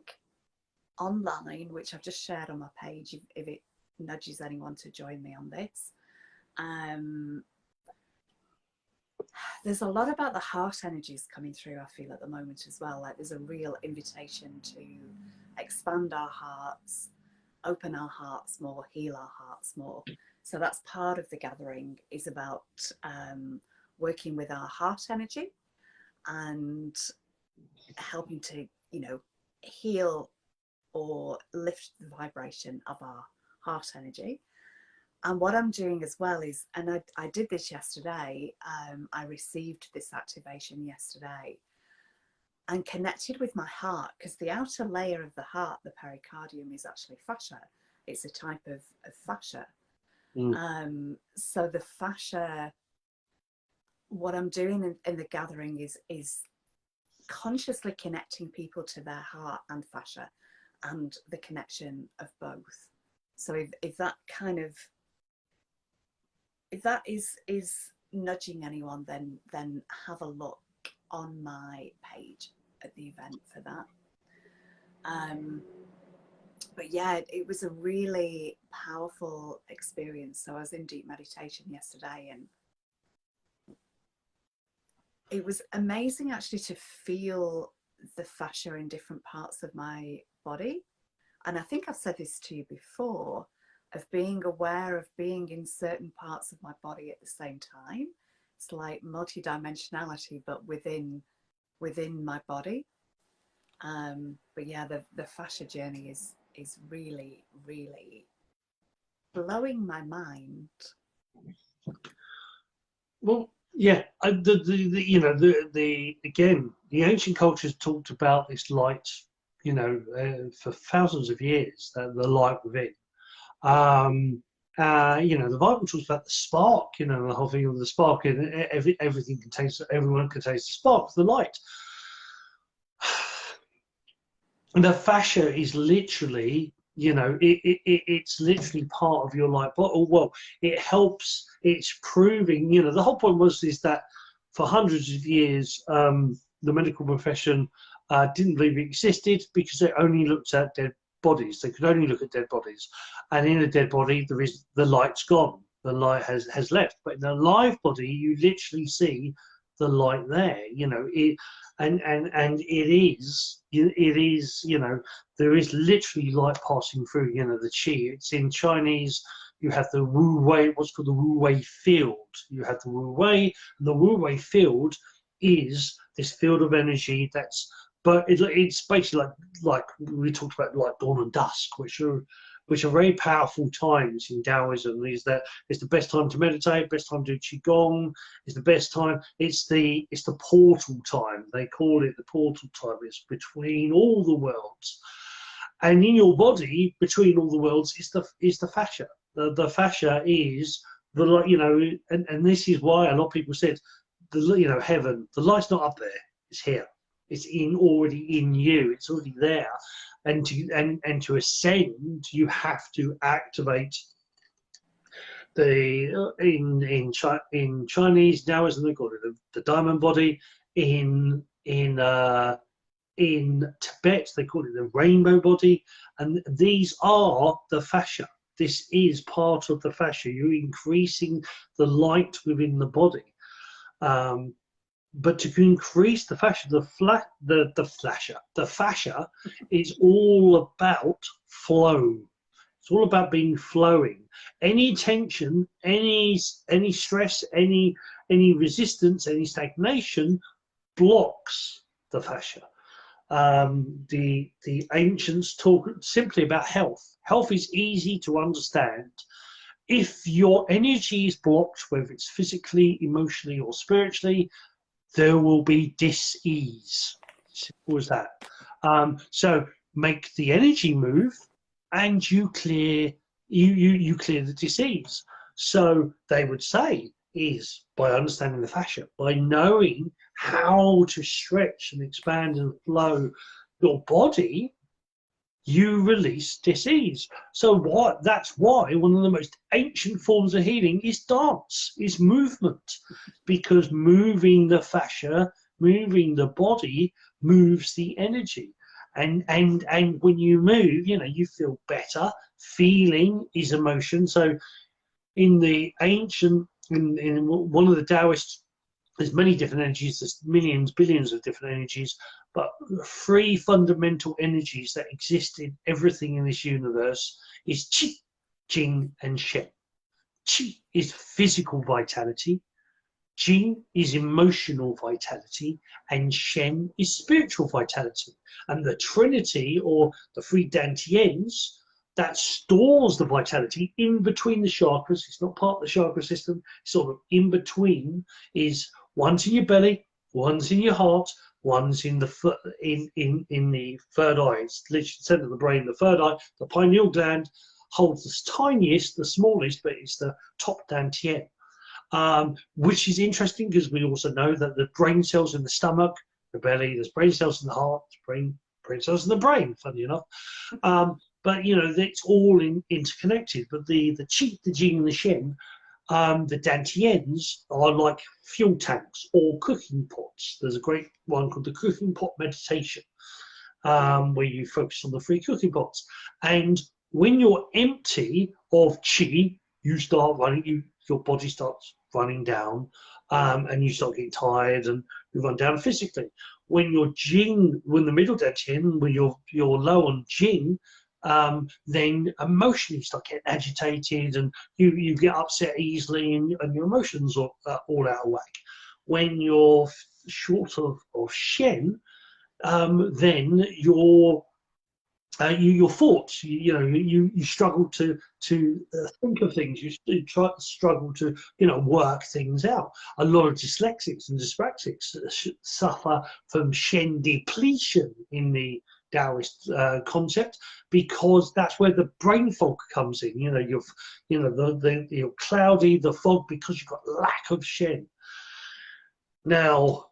online, which I've just shared on my page if it nudges anyone to join me on this. There's a lot about the heart energies coming through, I feel, at the moment as well. Like there's a real invitation to expand our hearts, open our hearts more, heal our hearts more. So that's part of the gathering, is about working with our heart energy and helping to, you know, heal or lift the vibration of our heart energy. And what I'm doing as well is, and I did this yesterday, I received this activation yesterday and connected with my heart, because the outer layer of the heart, the pericardium, is actually fascia. It's a type of fascia. So the fascia, what I'm doing in the gathering is consciously connecting people to their heart and fascia and the connection of both. So if that kind of, if that is nudging anyone, then have a look on my page at the event for that. But yeah, it was a really powerful experience. So I was in deep meditation yesterday, and it was amazing actually to feel the fascia in different parts of my body. And I think I've said this to you before, of being aware of being in certain parts of my body at the same time. It's like multidimensionality, but within my body. But yeah, the fascia journey is really, really blowing my mind. Well, yeah, again, the ancient cultures talked about this light, for thousands of years, that the light within. The Bible talks about the spark, the whole thing of the spark, and everything contains, everyone contains the spark, the light. The fascia is literally, it's literally part of your light. Well, it helps. It's proving. The whole point is that for hundreds of years, the medical profession didn't believe it existed, because they only looked at dead bodies. They could only look at dead bodies, and in a dead body, the light's gone. The light has left. But in a live body, you literally see the light there. And it is, there is literally light passing through, the qi. It's in Chinese. You have the Wu Wei, what's called the Wu Wei field. You have the Wu Wei, and the Wu Wei field is this field of energy but it's basically like we talked about, like dawn and dusk, which are very powerful times in Taoism. Is that it's the best time to meditate, best time to do qigong. It's the best time. It's the portal time. They call it the portal time. It's between all the worlds, and in your body, between all the worlds, is the fascia. The fascia is and this is why a lot of people said heaven. The light's not up there. It's here. It's already in you. It's already there. And to ascend, you have to activate in Chinese Taoism, they call it the diamond body. In Tibet, they call it the rainbow body. And these are the fascia. This is part of the fascia. You're increasing the light within the body. But to increase the fascia, the fascia is all about flow. It's all about being flowing. Any tension, any stress, any resistance, any stagnation blocks the fascia. The ancients talk simply about health. Health is easy to understand. If your energy is blocked, whether it's physically, emotionally, or spiritually, there will be dis-ease. Simple as that. So make the energy move, and you clear you clear the disease. So they would say is by understanding the fascia, by knowing how to stretch and expand and flow your body, you release disease. So that's why one of the most ancient forms of healing is dance, is movement, because moving the fascia, moving the body, moves the energy. And when you move, you feel better. Feeling is emotion. So in the ancient, in one of the Taoists, there's many different energies, there's millions, billions of different energies, but three fundamental energies that exist in everything in this universe is Qi, Jing, and Shen. Qi is physical vitality, Jing is emotional vitality, and Shen is spiritual vitality. And the Trinity, or the three Dantians, that stores the vitality in between the chakras. It's not part of the chakra system, sort of in between, is one's in your belly, one's in your heart, one's in the the third eye. It's literally the center of the brain. The third eye, the pineal gland, holds the tiniest, the smallest, but it's the top Dantian. Which is interesting because we also know that the brain cells in the stomach, the belly, there's brain cells in the heart, brain cells in the brain, funny enough. But it's all interconnected. But the Qi, the Jing, and the Shen, the Dantians are like fuel tanks or cooking pots. There's a great one called the Cooking Pot Meditation, where you focus on the three cooking pots. And when you're empty of Qi, you start running, your body starts running down, and you start getting tired and you run down physically. When you're Jing, when the middle Dantian, when you're low on Jing, then emotionally you start getting agitated and you get upset easily, and your emotions are all out of whack. When you're short of Shen, then your thoughts, you struggle to think of things. You struggle to work things out. A lot of dyslexics and dyspraxics suffer from Shen depletion in the Taoist concept, because that's where the brain fog comes in. You're cloudy, the fog, because you've got lack of Shen. Now,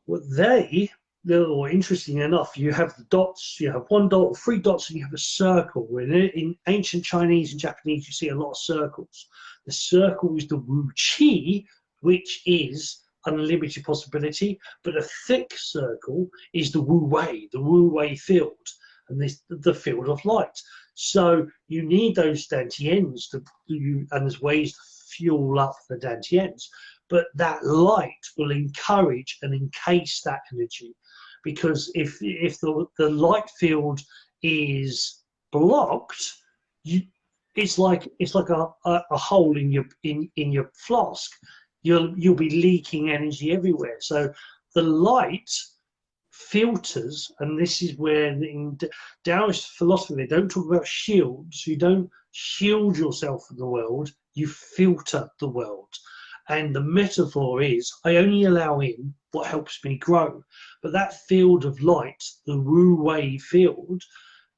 or interesting enough, you have the dots, you have one dot or three dots, and you have a circle. In ancient Chinese and Japanese, you see a lot of circles. The circle is the Wu Qi, which is unlimited possibility, but a thick circle is the Wu Wei field, and the field of light. So you need those Dantians and there's ways to fuel up the Dantians, but that light will encourage and encase that energy. Because if the light field is blocked, it's like a hole in your flask. You'll be leaking energy everywhere. So the light filters, and this is where in Taoist philosophy they don't talk about shields. You don't shield yourself from the world, you filter the world. And the metaphor is, I only allow in what helps me grow. But that field of light, the Wu Wei field,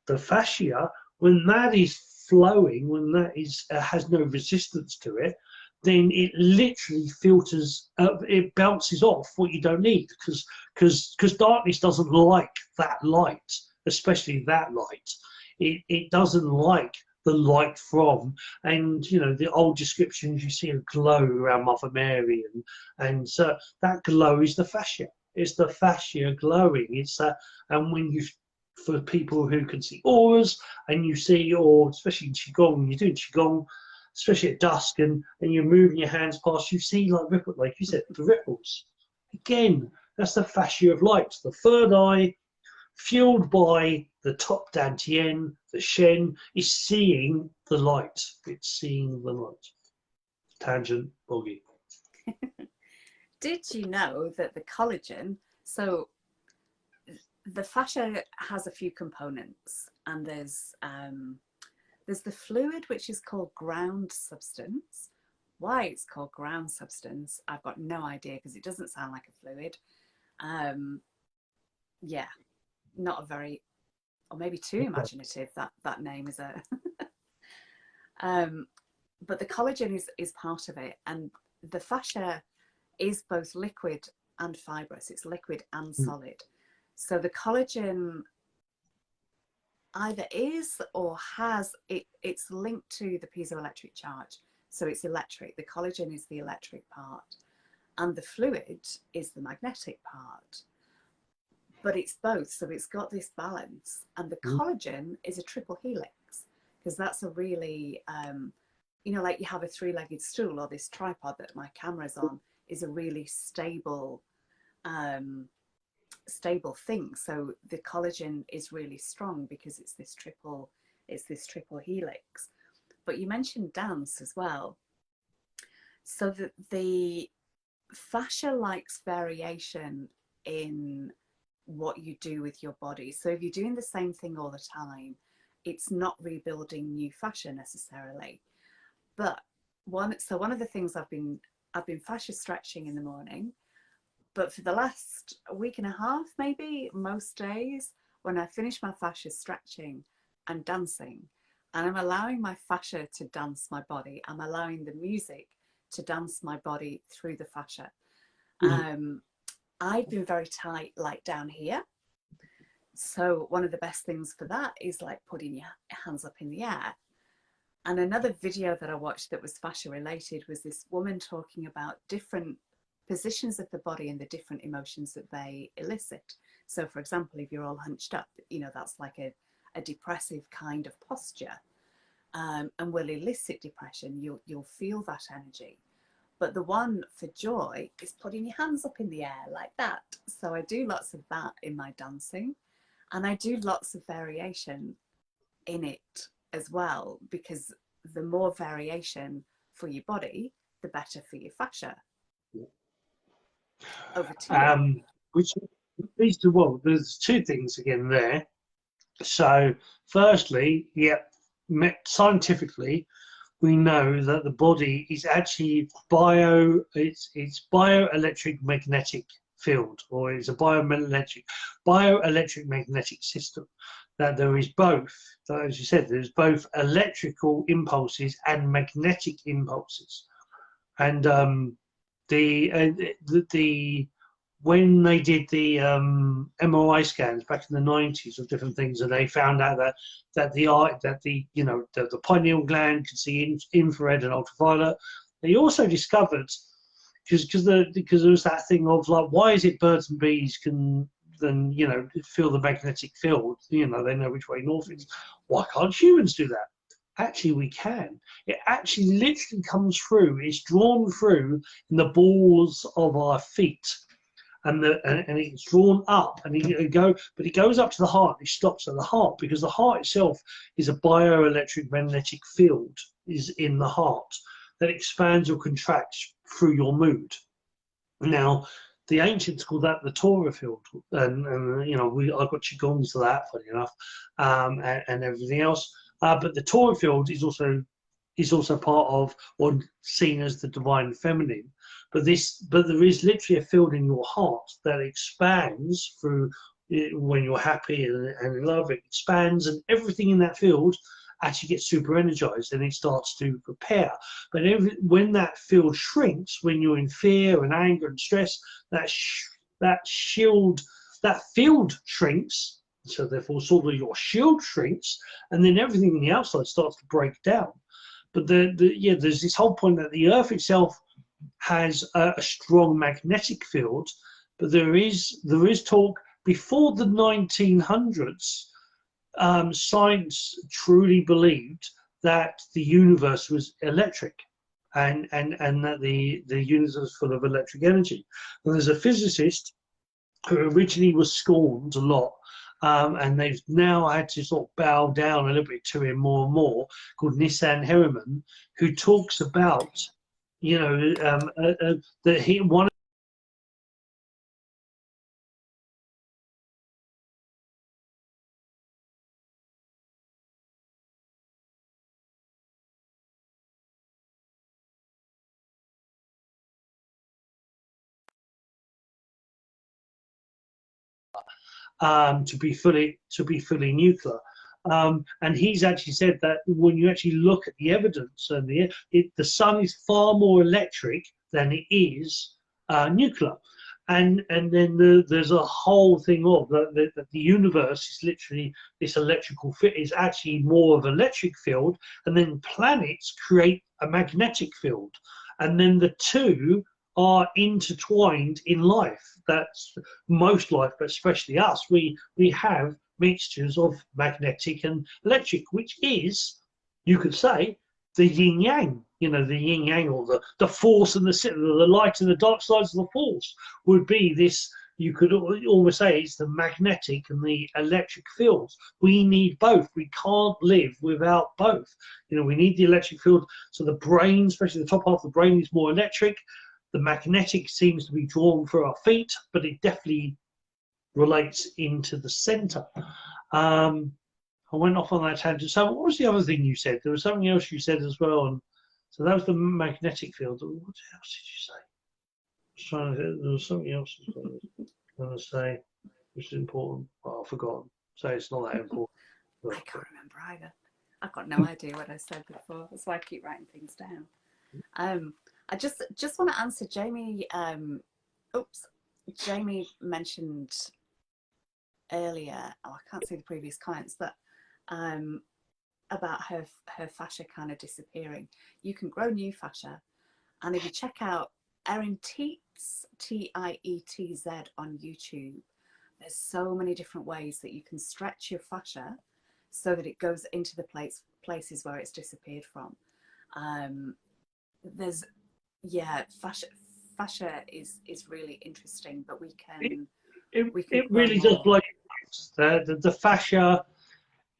the fascia, when that is flowing, when that has no resistance to it, then it literally filters, it bounces off what you don't need, because darkness doesn't like that light, especially that light. It doesn't like the light from, and the old descriptions, you see a glow around Mother Mary, and so that glow is the fascia. It's the fascia glowing. It's and for people who can see auras, and you see, or especially in qigong, you're doing qigong, especially at dusk, and you're moving your hands past, you see like you said, the ripples. Again, that's the fascia of light. The third eye, fueled by the top Dantian, the Shen, is seeing the light. It's seeing the light. Tangent, Boggie. Did you know that the collagen, so the fascia has a few components, and there's the fluid, which is called ground substance. Why it's called ground substance, I've got no idea, because it doesn't sound like a fluid. Yeah, not a very, or maybe too imaginative, that name is a But the collagen is part of it, and the fascia is both liquid and fibrous. It's liquid and solid. So the collagen either is or has it's linked to the piezoelectric charge. So it's electric. The collagen is the electric part, and the fluid is the magnetic part. But it's both, so it's got this balance. And the collagen is a triple helix, because that's a really, you know, like you have a three-legged stool, or this tripod that my camera's on is a really stable thing. So the collagen is really strong because it's this triple helix. But you mentioned dance as well. So the fascia likes variation in what you do with your body. So if you're doing the same thing all the time, it's not rebuilding new fascia necessarily. But one of the things I've been fascia stretching in the morning, but for the last week and a half, maybe, most days, when I finish my fascia stretching, I'm dancing, and I'm allowing my fascia to dance my body. I'm allowing the music to dance my body through the fascia. I've been very tight, like down here. So one of the best things for that is like putting your hands up in the air. And another video that I watched that was fascia related was this woman talking about different positions of the body and the different emotions that they elicit. So for example, if you're all hunched up, you know, that's like a depressive kind of posture, and will elicit depression. You'll feel that energy. But the one for joy is putting your hands up in the air like that. So I do lots of that in my dancing, and I do lots of variation in it as well, because the more variation for your body, the better for your fascia. Over to you. Which leads to, well, there's two things again there. So firstly, scientifically, we know that the body is actually it's bioelectric magnetic field, or it's a bioelectric magnetic system. That there is both, as you said, there's both electrical impulses and magnetic impulses. And the when they did the MRI scans back in the 90s of different things, and they found out that the pineal gland could see infrared and ultraviolet. They also discovered, because there was that thing of like, why is it birds and bees can then, you know, feel the magnetic field, you know, they know which way north is. Why can't humans do that? Actually, we can. It actually literally comes through. It's drawn through in the balls of our feet, and it's drawn up, and it goes up to the heart. It stops at the heart, because the heart itself is a bioelectric magnetic field is in the heart that expands or contracts through your mood. Now, the ancients called that the Torah field, and you know, I got qigongs to that, funny enough, and everything else. But the Torah field is also part of, or seen as, the divine feminine. But there is literally a field in your heart that expands through when you're happy and in love. It expands, and everything in that field actually gets super energized, and it starts to repair. But when that field shrinks, when you're in fear and anger and stress, that field shrinks. So therefore, sort of your shield shrinks, and then everything on the outside starts to break down. But there's this whole point that the Earth itself has a strong magnetic field, but there is talk before the 1900s. Science truly believed that the universe was electric, and that the universe was full of electric energy. And there's a physicist who originally was scorned a lot, and they've now had to sort of bow down a little bit to him more and more, called Nissan Harriman, who talks about, you know, that he one to be fully nuclear. And he's actually said that when you actually look at the evidence, and the sun is far more electric than it is nuclear. And then there's a whole thing of that the universe is literally this electrical fit is actually more of an electric field, and then planets create a magnetic field, and then the two are intertwined in life. That's most life, but especially us. We have mixtures of magnetic and electric, which is, you could say, the yin yang. You know, the yin yang, or the force and the light and the dark sides of the force would be this. You could almost say it's the magnetic and the electric fields. We need both. We can't live without both. You know, we need the electric field. So the brain, especially the top half of the brain, is more electric. The magnetic seems to be drawn through our feet, but it definitely relates into the center. I went off on that tangent. So what was the other thing you said? There was something else you said as well. And so that was the magnetic field. What else did you say? I was trying to, there was something else I was going to say, which is important. Well, I've forgotten. So it's not that important. I can't remember either. I've got no idea what I said before. That's why I keep writing things down. I just want to answer Jamie. Jamie mentioned earlier, I can't see the previous comments, but about her fascia kind of disappearing. You can grow new fascia, and if you check out Erin Tietz, Tietz on YouTube, there's so many different ways that you can stretch your fascia so that it goes into the places where it's disappeared from. Fascia is really interesting, but we can it really does blow your mind. The fascia,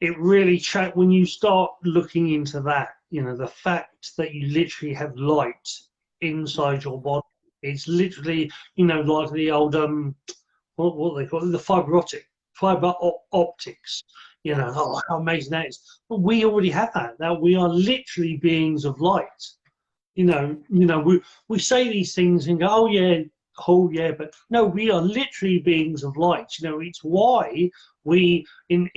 it really when you start looking into that, you know, the fact that you literally have light inside your body. It's literally, you know, like the old what they call it, the fiber optics. You know, oh, how amazing that is. But we already have that. Now we are literally beings of light. You know, we say these things and go, oh yeah, but no, we are literally beings of light. You know, it's why we in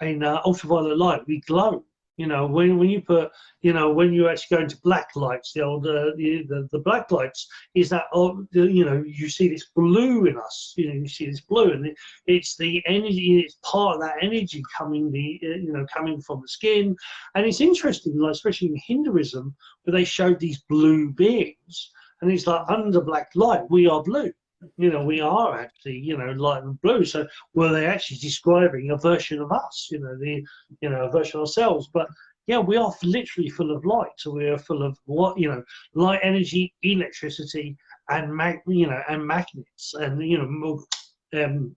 ultraviolet light we glow. You know, when you put, you know, when you actually go into black lights, the black lights is that, you know, you see this blue in us. You know, you see this blue, and it's the energy. It's part of that energy coming coming from the skin, and it's interesting, like especially in Hinduism, where they showed these blue beings, and it's like under black light we are blue. You know, we are actually, you know, light and blue. So were they actually describing a version of us? You know, a version of ourselves. But yeah, we are literally full of light. So we are full of what, you know, light energy, electricity, and magnets, and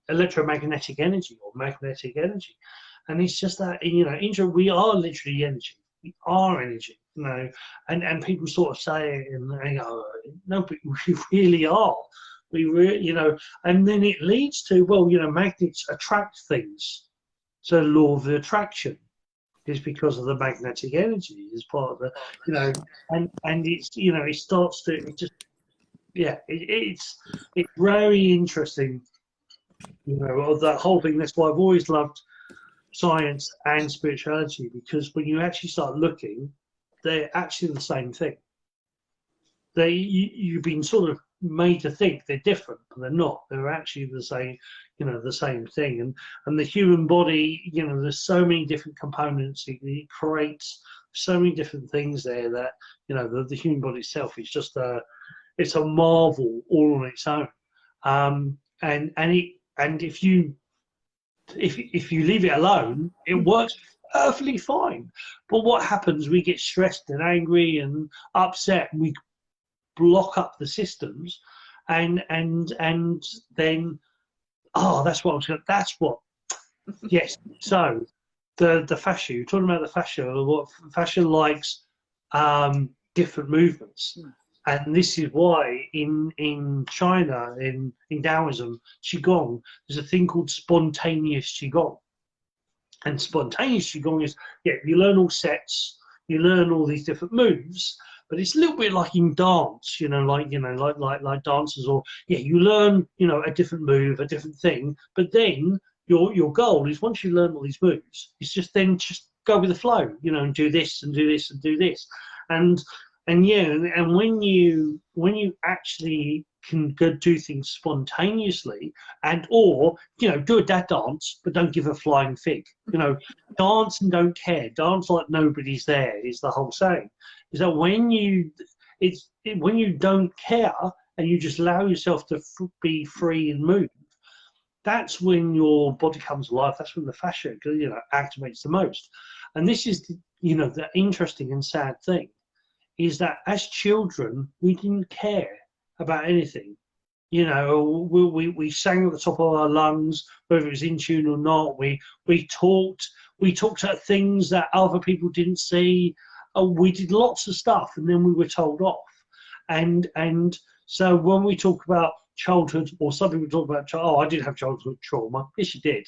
electromagnetic energy or magnetic energy. And it's just that, you know, we are literally energy. We are energy. You know, and people sort of say it and they go, no, but we really are. You know, and then it leads to, well, you know, magnets attract things. So the law of the attraction is because of the magnetic energy is part of the, you know, and it's, you know, it starts to, it just, yeah, it's very interesting, you know, that whole thing. That's why I've always loved science and spirituality, because when you actually start looking, they're actually the same thing. You've been sort of made to think they're different, but they're not. They're actually the same, you know, the same thing. And the human body, you know, there's so many different components. It creates so many different things there that, you know, the human body itself is just it's a marvel all on its own. And if you leave it alone, it works perfectly fine. But what happens? We get stressed and angry and upset, and we block up the systems, and then that's what yes. So the fascia, you're talking about the fascia. What fascia likes different movements, and this is why in China, in Taoism, Qigong, there's a thing called spontaneous Qigong. And spontaneous Qigong is, you learn all sets, you learn all these different moves, but it's a little bit like in dance, like dancers, or you learn, a different move, a different thing, but then your goal is, once you learn all these moves, is just go with the flow, you know, and do this and do this and do this, and yeah, and when you actually can go do things spontaneously, and or, you know, do a dad dance but don't give a flying fig, you know, dance and don't care, dance like nobody's there, is the whole saying. Is that when you when you don't care and you just allow yourself to be free and move, that's when your body comes alive. That's when the fascia, you know, activates the most. And this is the, you know, the interesting and sad thing is that as children we didn't care about anything. You know, we sang at the top of our lungs, whether it was in tune or not. We talked at things that other people didn't see. We did lots of stuff, and then we were told off. And so when we talk about childhood, or some people talk about, oh, I didn't have childhood trauma. Yes, you did,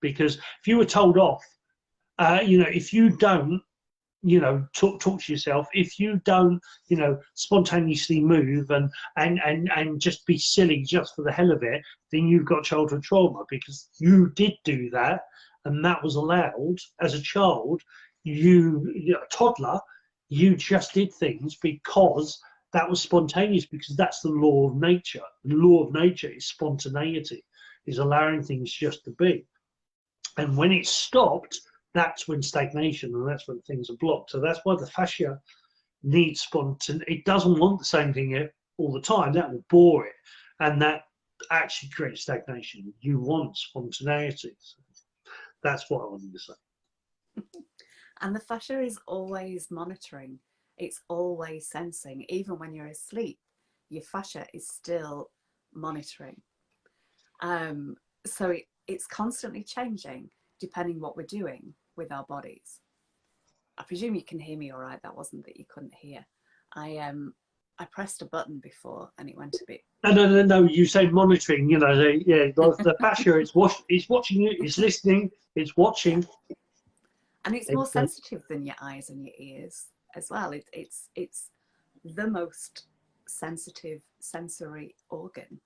because if you were told off, you know, if you don't, you know, talk to yourself, if you don't, you know, spontaneously move and just be silly just for the hell of it, then you've got childhood trauma, because you did do that and that was allowed as a child. You a toddler, you just did things because that was spontaneous, because that's the law of nature. The law of nature is spontaneity, is allowing things just to be. And when it's stopped, that's when stagnation, and that's when things are blocked. So that's why the fascia needs spontaneity. It doesn't want the same thing all the time. That will bore it, and that actually creates stagnation. You want spontaneity. So that's what I wanted to say. And the fascia is always monitoring. It's always sensing. Even when you're asleep, your fascia is still monitoring. So it's constantly changing depending what we're doing with our bodies. I presume you can hear me all right. That wasn't that you couldn't hear. I pressed a button before and it went a bit. No. You say monitoring. You know, the fascia is watching you. It's listening. It's watching. Yeah. And it's more sensitive than your eyes and your ears as well. It's the most sensitive sensory organ.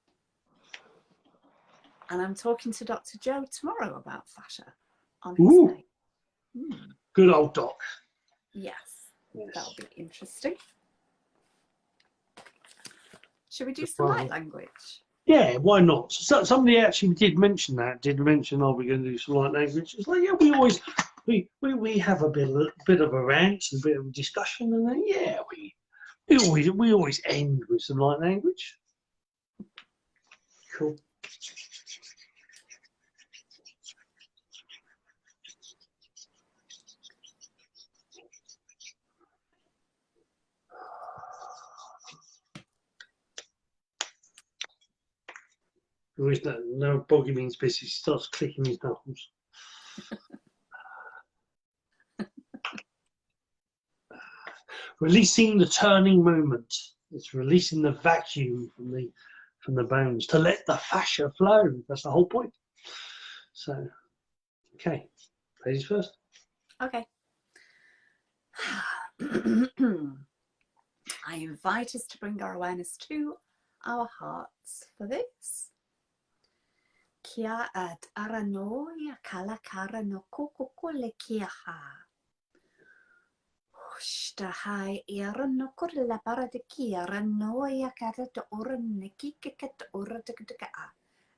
And I'm talking to Dr. Joe tomorrow about fascia on his day. Good old doc. Yes, that'll be interesting. Should we do some light language? Yeah, why not? So, somebody actually did mention that. Did mention, are we going to do some light language? It's like, yeah, we always we have a bit of a rant, a bit of a discussion, and then yeah, we always end with some light language. Cool. No, Boggie means busy. He starts clicking his knuckles. Releasing the turning moment. It's releasing the vacuum from the bones to let the fascia flow. That's the whole point. So, okay, ladies first. Okay. I invite us to bring our awareness to our hearts for this. Kia ad arano ya kalakara no kokokole kia ha. Hai no la para de kia rano ya kata to oran ne kika kat ora de kata a.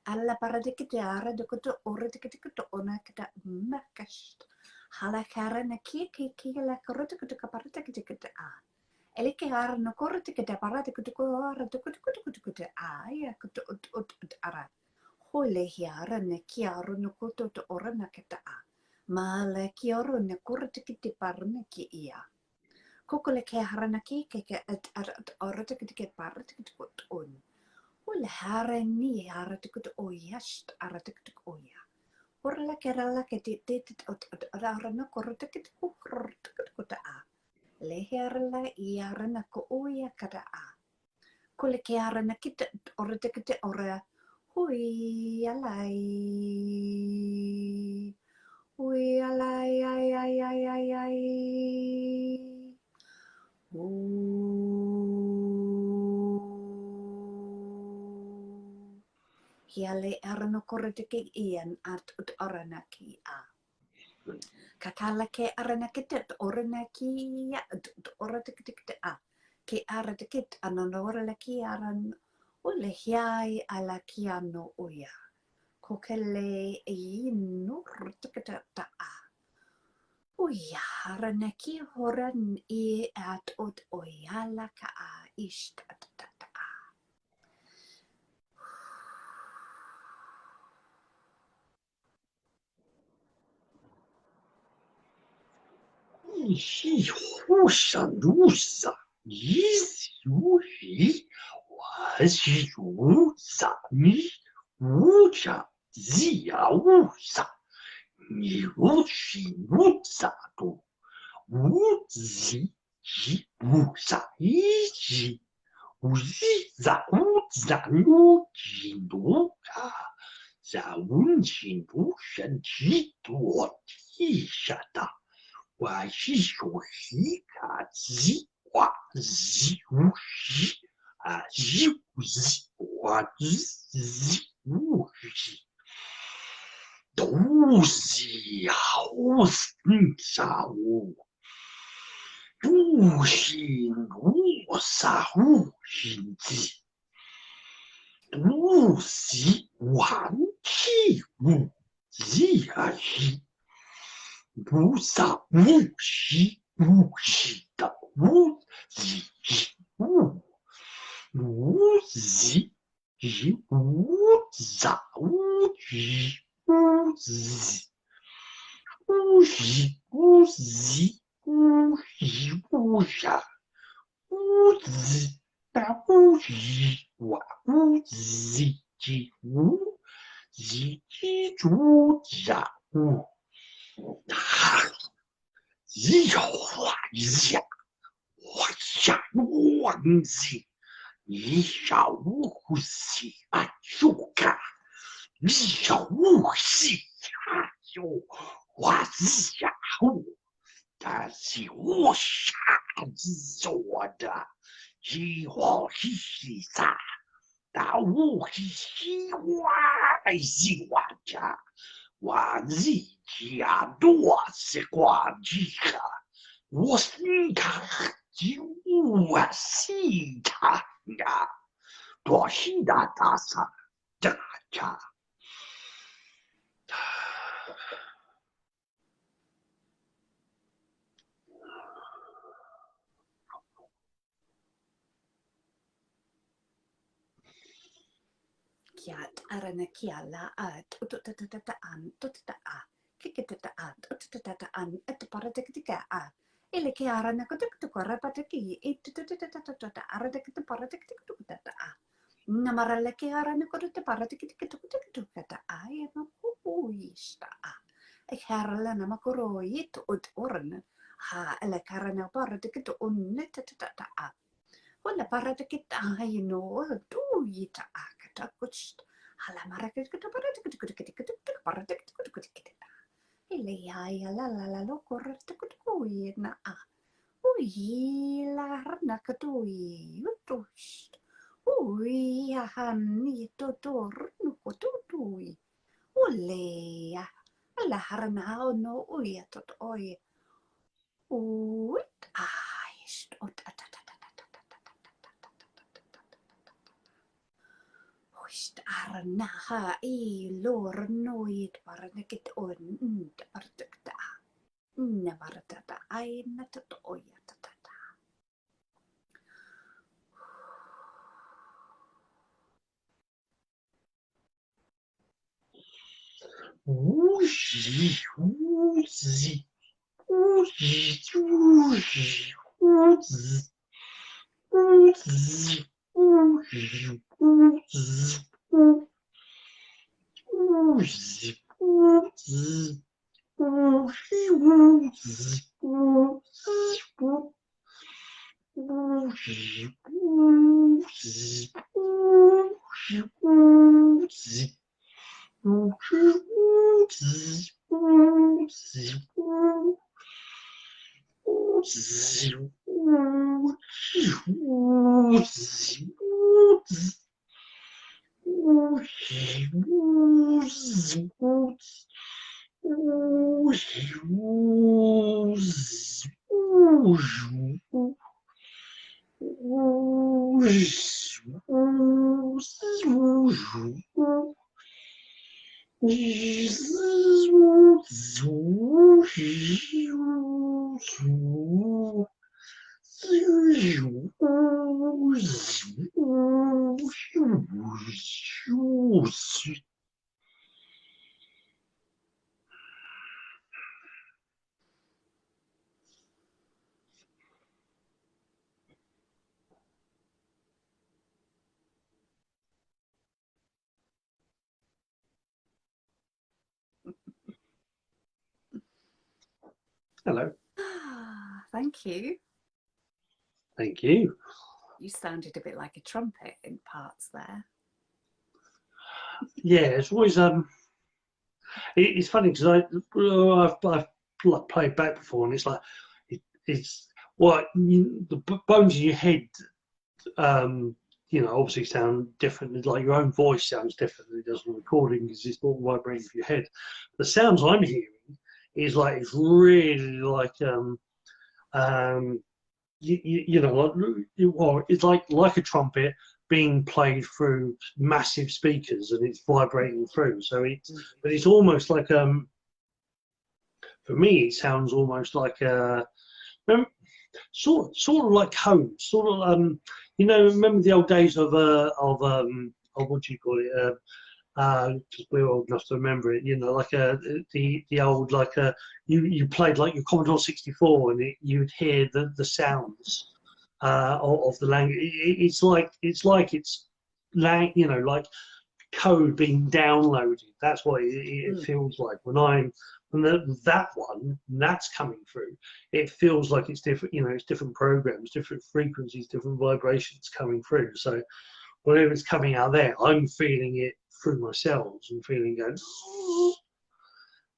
Alla para de kita de kata ora de kata ona kata makast. Hala kara na kia la kara de kata para de kata a. Ele ke ara no kora de kata para de kata ora de kata a ya kata ara. Hole hiara ne kia no koto to ora na kata a. Ma le kia ora ne kora de kata para ne ki ia. Kokole ke harana ki ke ora te ke para te kut on. Ul harani hara te kut oyast ara te kut oya. Orla ke rala ke te arana kor te kut a. Le herla I arana ko oya kada a. Kole ke harana ki ora te kut ora. Hui alai. Hui alai ai. Hiale arano koratiki ian at oranaki a. Kakala ke aranakit oranaki oratikit a. Ke aratikit anonoraki aran ulehiai alakiano uya. Kokele inur tikita a. Uya aranaki horan I at oyala ka a ishta. He Husha Lusa Yuri was Yusa Ni Wucha Zia Wusa Nirushi Wusa to Wuzi Wusa Ichi Uziza Wuza Nuji Nuka Zawunji Nushan Jito Tishata 我是属西卡西哇西无西啊西无西哇西无西都西好啥无都西无啥无心机都西完气无西啊西。 无上无息无息的无息无无息无上无息无息无息无息无息无上无息但无息我无息无息主上无。 一画一下，画下忘记，一下无息啊，就干，一下无息啊，就画一下我，但是我啥子做的，一画一下，但我喜欢喜欢着。 我一家多是关机哈，我是看就我是看呀，多是大大啥大家。Kiat arana kiala at ututataan tutata kikitataan ututataan at paratiktika a ile kiarana kutuktukora pataki itututata aratikta paratiktukata a namarala kiarana kudutta paratiktukata a no huista a ekharala namakoroit ut orn ha ele karana paratiktu unnetata a ولا بردك هاي نو دو يتاك تاكوش على مركز كده بردك كده كده كده كده بردك كده كده كده اللي هاي لا لا لا لو كرت كده كوينا وي لا رنا كدوي وتوش وي يا هني تدور نكو تدوي ولا لا هرنا نو وي تدوي ويت عايش Arnaha I lor noid barnekit on bartakta nabartata I natat oyatata. Uzi, uzi, uzi, uzi, uzi, uzi, uzi, uzi, uzi, uzi, Hello. Thank you. Thank you. You sounded a bit like a trumpet in parts there. Yeah, it's always it's funny because I've played back before, and it's like it's what the bones in your head, obviously sound different. Like your own voice sounds different than it does on recording because it's not vibrating for your head. The sounds I'm hearing is like it's really like it's like a trumpet being played through massive speakers and it's vibrating through. So but it's almost like for me it sounds almost like sort of like codes, sort of remember the old days of what do you call it? Because we're old enough to remember it, like the old you played like your Commodore 64 and you'd hear the sounds of the language. It's like like code being downloaded. That's what it feels like when that one that's coming through. It feels like it's different. It's different programs, different frequencies, different vibrations coming through. So whatever is coming out there, I'm feeling it through my cells and feeling going.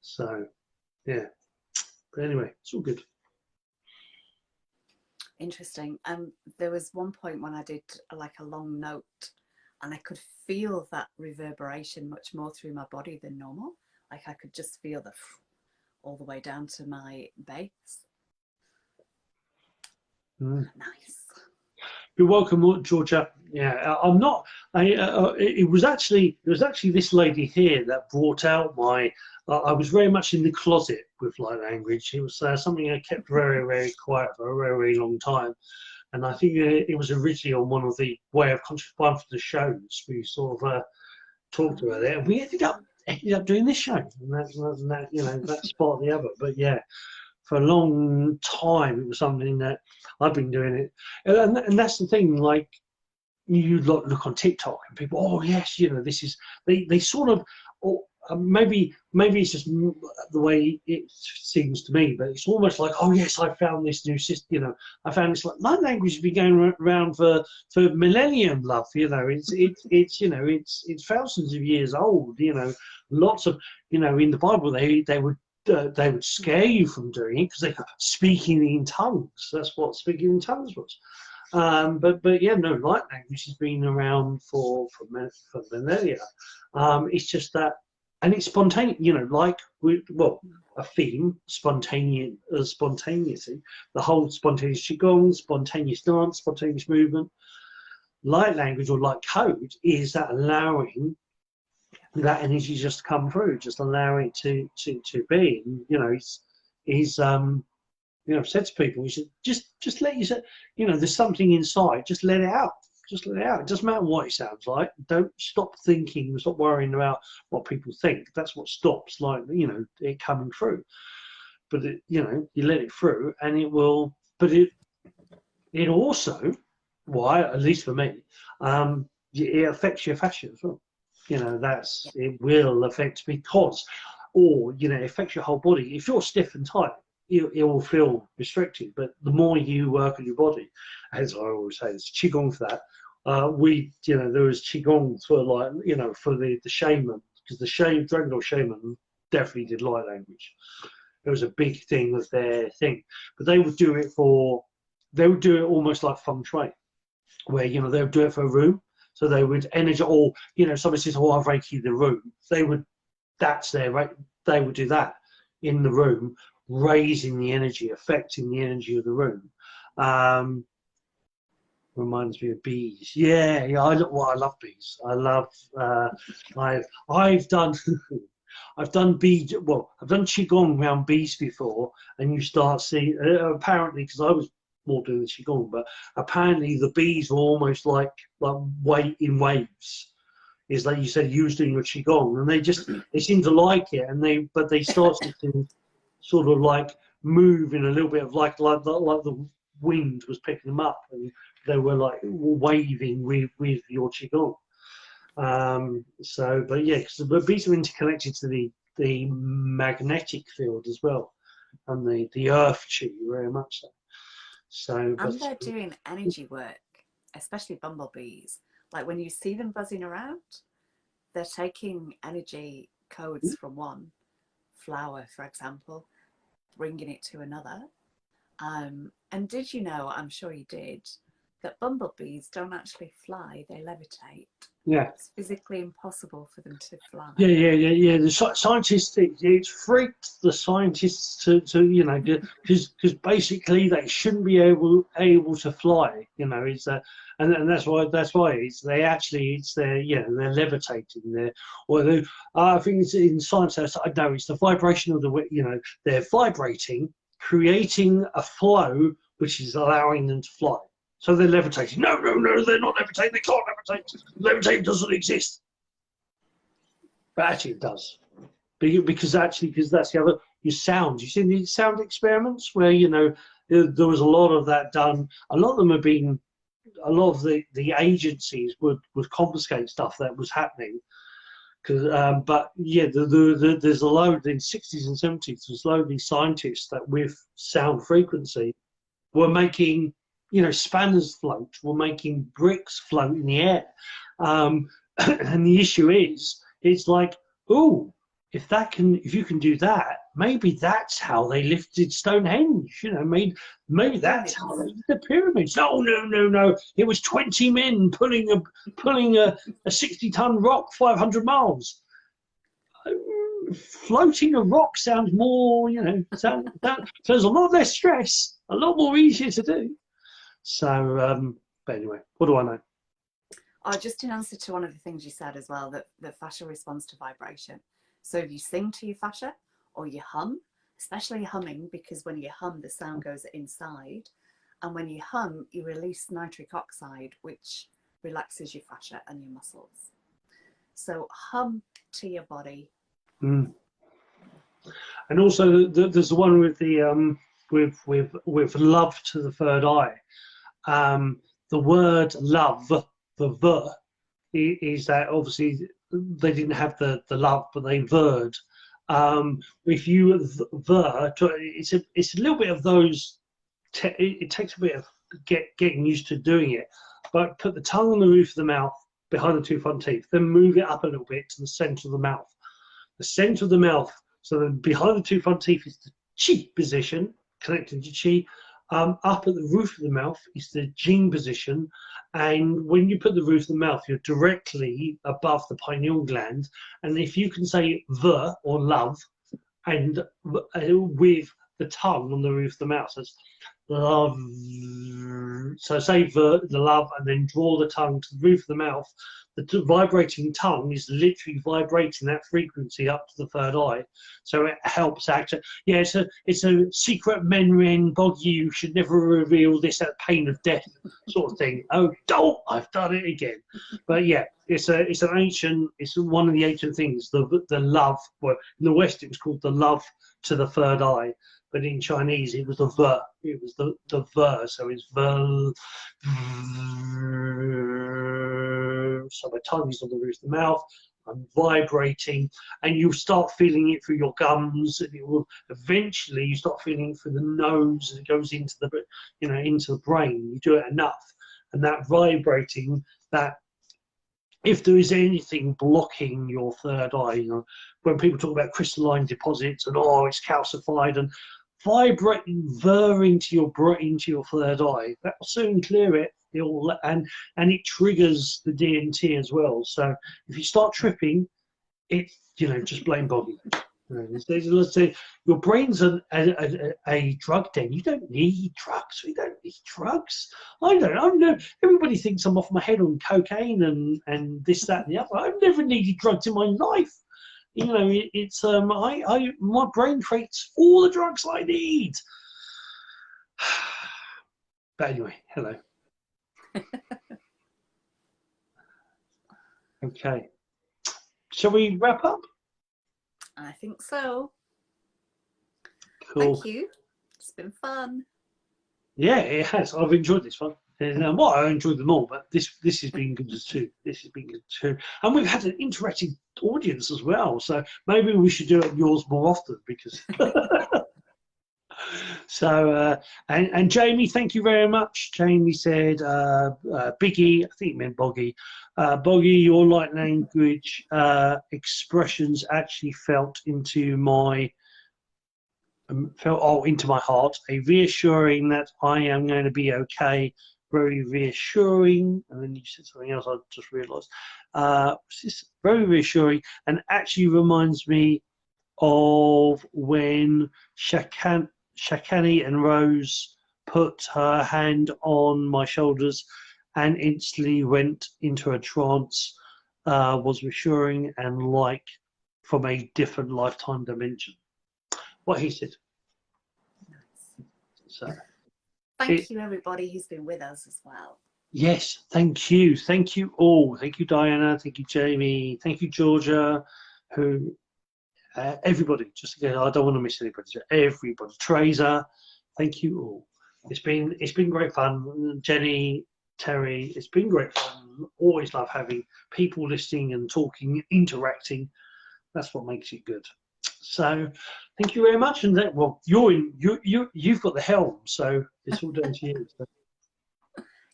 So yeah. But anyway, it's all good. Interesting. There was one point when I did like a long note and I could feel that reverberation much more through my body than normal. Like I could just feel the all the way down to my base. Nice. You're welcome, Georgia. Yeah, I'm not. It was actually this lady here that brought out my. I was very much in the closet with light language. It was something I kept very, very quiet for a very, very long time, and I think it was originally on one of the Way of Conscious Mindfulness shows. We sort of talked about it, and we ended up doing this show, and that's part of the other. But yeah. For a long time, it was something that I've been doing it, and that's the thing. Like you look on TikTok, and people, oh yes, this is they sort of, or maybe it's just the way it seems to me, but it's almost like, oh yes, I found this new system. I found this light language has been going around for millennium, love. It's thousands of years old. Lots of in the Bible they would scare you from doing it because they were speaking in tongues. That's what speaking in tongues was. But yeah, no, light language has been around for millennia. It's just that, and it's spontaneous. A theme, spontaneity, the whole spontaneous qigong, spontaneous dance, spontaneous movement. Light language or light code is that allowing that energy just to come through, just allowing it to be. And, I've said to people, we should just let you say, there's something inside, just let it out. Just let it out. It doesn't matter what it sounds like. Don't stop thinking, stop worrying about what people think. That's what stops it coming through. But you let it through and it will, but it also, why, at least for me, it affects your fascia as well. It will affect it affects your whole body. If you're stiff and tight, it will feel restricted. But the more you work on your body, as I always say, it's qigong for that. There was qigong for for the shaman, because the Dragon shaman definitely did light language. It was a big thing of their thing, but they would do it almost like feng shui, where they would do it for a room. So they would energy, or somebody says, "Oh, I've Reiki the room." They would, that's their right. They would do that in the room, raising the energy, affecting the energy of the room. Reminds me of bees. Yeah. I love bees. I love. I've done. I've done I've done qigong around bees before, and you start seeing apparently, because I was more doing the qigong, but apparently the bees were almost like weight in waves. Is like you said, you was doing your qigong, and they seem to like it, and they started to sort of like move in a little bit of like the wind was picking them up, and they were like waving with your qigong. But yeah, because the bees are interconnected to the magnetic field as well, and the earth chi very much so. And they're doing energy work, especially bumblebees. Like when you see them buzzing around, they're taking energy codes from one flower, for example, bringing it to another. And did you know, I'm sure you did, that bumblebees don't actually fly, they levitate. Yeah. It's physically impossible for them to fly. Yeah. The scientists, it's freaked the scientists to because basically they shouldn't be able to fly. It's and that's why they're levitating there. I think it's in science. I know it's the vibration of they're vibrating, creating a flow which is allowing them to fly. So they're levitating. No, they're not levitating. They can't levitate. Levitating doesn't exist. But actually it does. Because that's the other, your sounds. You've seen these sound experiments where, there was a lot of that done. A lot of the agencies would confiscate stuff that was happening. But yeah, there's a load in the 60s and 70s, there's a load of these scientists that with sound frequency were making spanners float, were making bricks float in the air. And the issue is, it's like, oh, if you can do that, maybe that's how they lifted Stonehenge. Maybe that's how they did the pyramids. No. It was 20 men pulling a 60-ton rock 500 miles. Floating a rock sounds more, so there's a lot less stress, a lot more easier to do. So, but anyway, what do I know? Just in answer to one of the things you said as well, that fascia responds to vibration. So if you sing to your fascia or you hum, especially humming, because when you hum, the sound goes inside. And when you hum, you release nitric oxide, which relaxes your fascia and your muscles. So hum to your body. And also, there's the one with the with love to the third eye. The word love, the ver, is that obviously they didn't have the love, but they vered. If you ver, it's a little bit of those. It takes a bit of getting used to doing it, but put the tongue on the roof of the mouth behind the two front teeth, then move it up a little bit to the center of the mouth. The center of the mouth, so then behind the two front teeth is the chi position, connected to chi. Up at the roof of the mouth is the jing position, and when you put the roof of the mouth, you're directly above the pineal gland. And if you can say the or love, and with the tongue on the roof of the mouth, so it's love. So say the love, and then draw the tongue to the roof of the mouth. The vibrating tongue is literally vibrating that frequency up to the third eye, so it helps act. Yeah, it's a secret Menren Boggie. You should never reveal this at pain of death, sort of thing. Oh, I've done it again. But yeah, it's an ancient. It's one of the ancient things. The love. Well, in the West it was called the love to the third eye, but in Chinese it was the ver. It was the ver. So it's ver. So my tongue is on the roof of the mouth. I'm vibrating, and you start feeling it through your gums, and it will eventually you start feeling it through the nose, and it goes into the into the brain. You do it enough, and that vibrating, that if there is anything blocking your third eye, when people talk about crystalline deposits and it's calcified, and vibrating, verring to your third eye, that will soon clear it. and it triggers the DMT as well. So if you start tripping, it's, just blame Boggie. Let's say your brain's a drug den. You don't need drugs. We don't need drugs. I know. Everybody thinks I'm off my head on cocaine and this, that, and the other. I've never needed drugs in my life. It's my brain creates all the drugs I need. But anyway, hello. Okay. Shall we wrap up? I think so. Cool. Thank you. It's been fun. Yeah, it has. I've enjoyed this one. And, I enjoyed them all, but this has been good too. This has been good too. And we've had an interactive audience as well. So maybe we should do it yours more often because. So, and Jamie, thank you very much. Jamie said, Biggie, I think it meant Boggie. Boggie, your light language expressions actually felt into my heart, a reassuring that I am going to be okay, very reassuring. And then you said something else I just realised. This very reassuring, and actually reminds me of when Shakani and Rose put her hand on my shoulders and instantly went into a trance, was reassuring and like from a different lifetime dimension. What he said. Nice. So, thank you, everybody who's been with us as well. Yes, thank you. Thank you all. Thank you, Diana. Thank you, Jamie. Thank you, Georgia. Everybody, just again, I don't want to miss anybody. Everybody, Teresa, thank you all. It's been great fun. Jenny, Terry, it's been great fun. Always love having people listening and talking, interacting. That's what makes it good. So, thank you very much. And you've got the helm, so it's all down to you. So.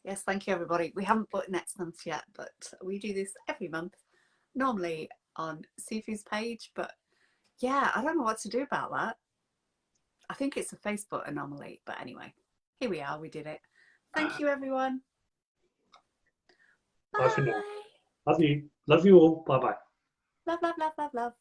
Yes, thank you, everybody. We haven't booked next month yet, but we do this every month, normally on Sifu's page, but yeah, I don't know what to do about that. I think it's a Facebook anomaly, but anyway, here we are. We did it. Thank you, everyone. Bye for now. Love you. Love you all. Bye bye. Love, love, love, love, love.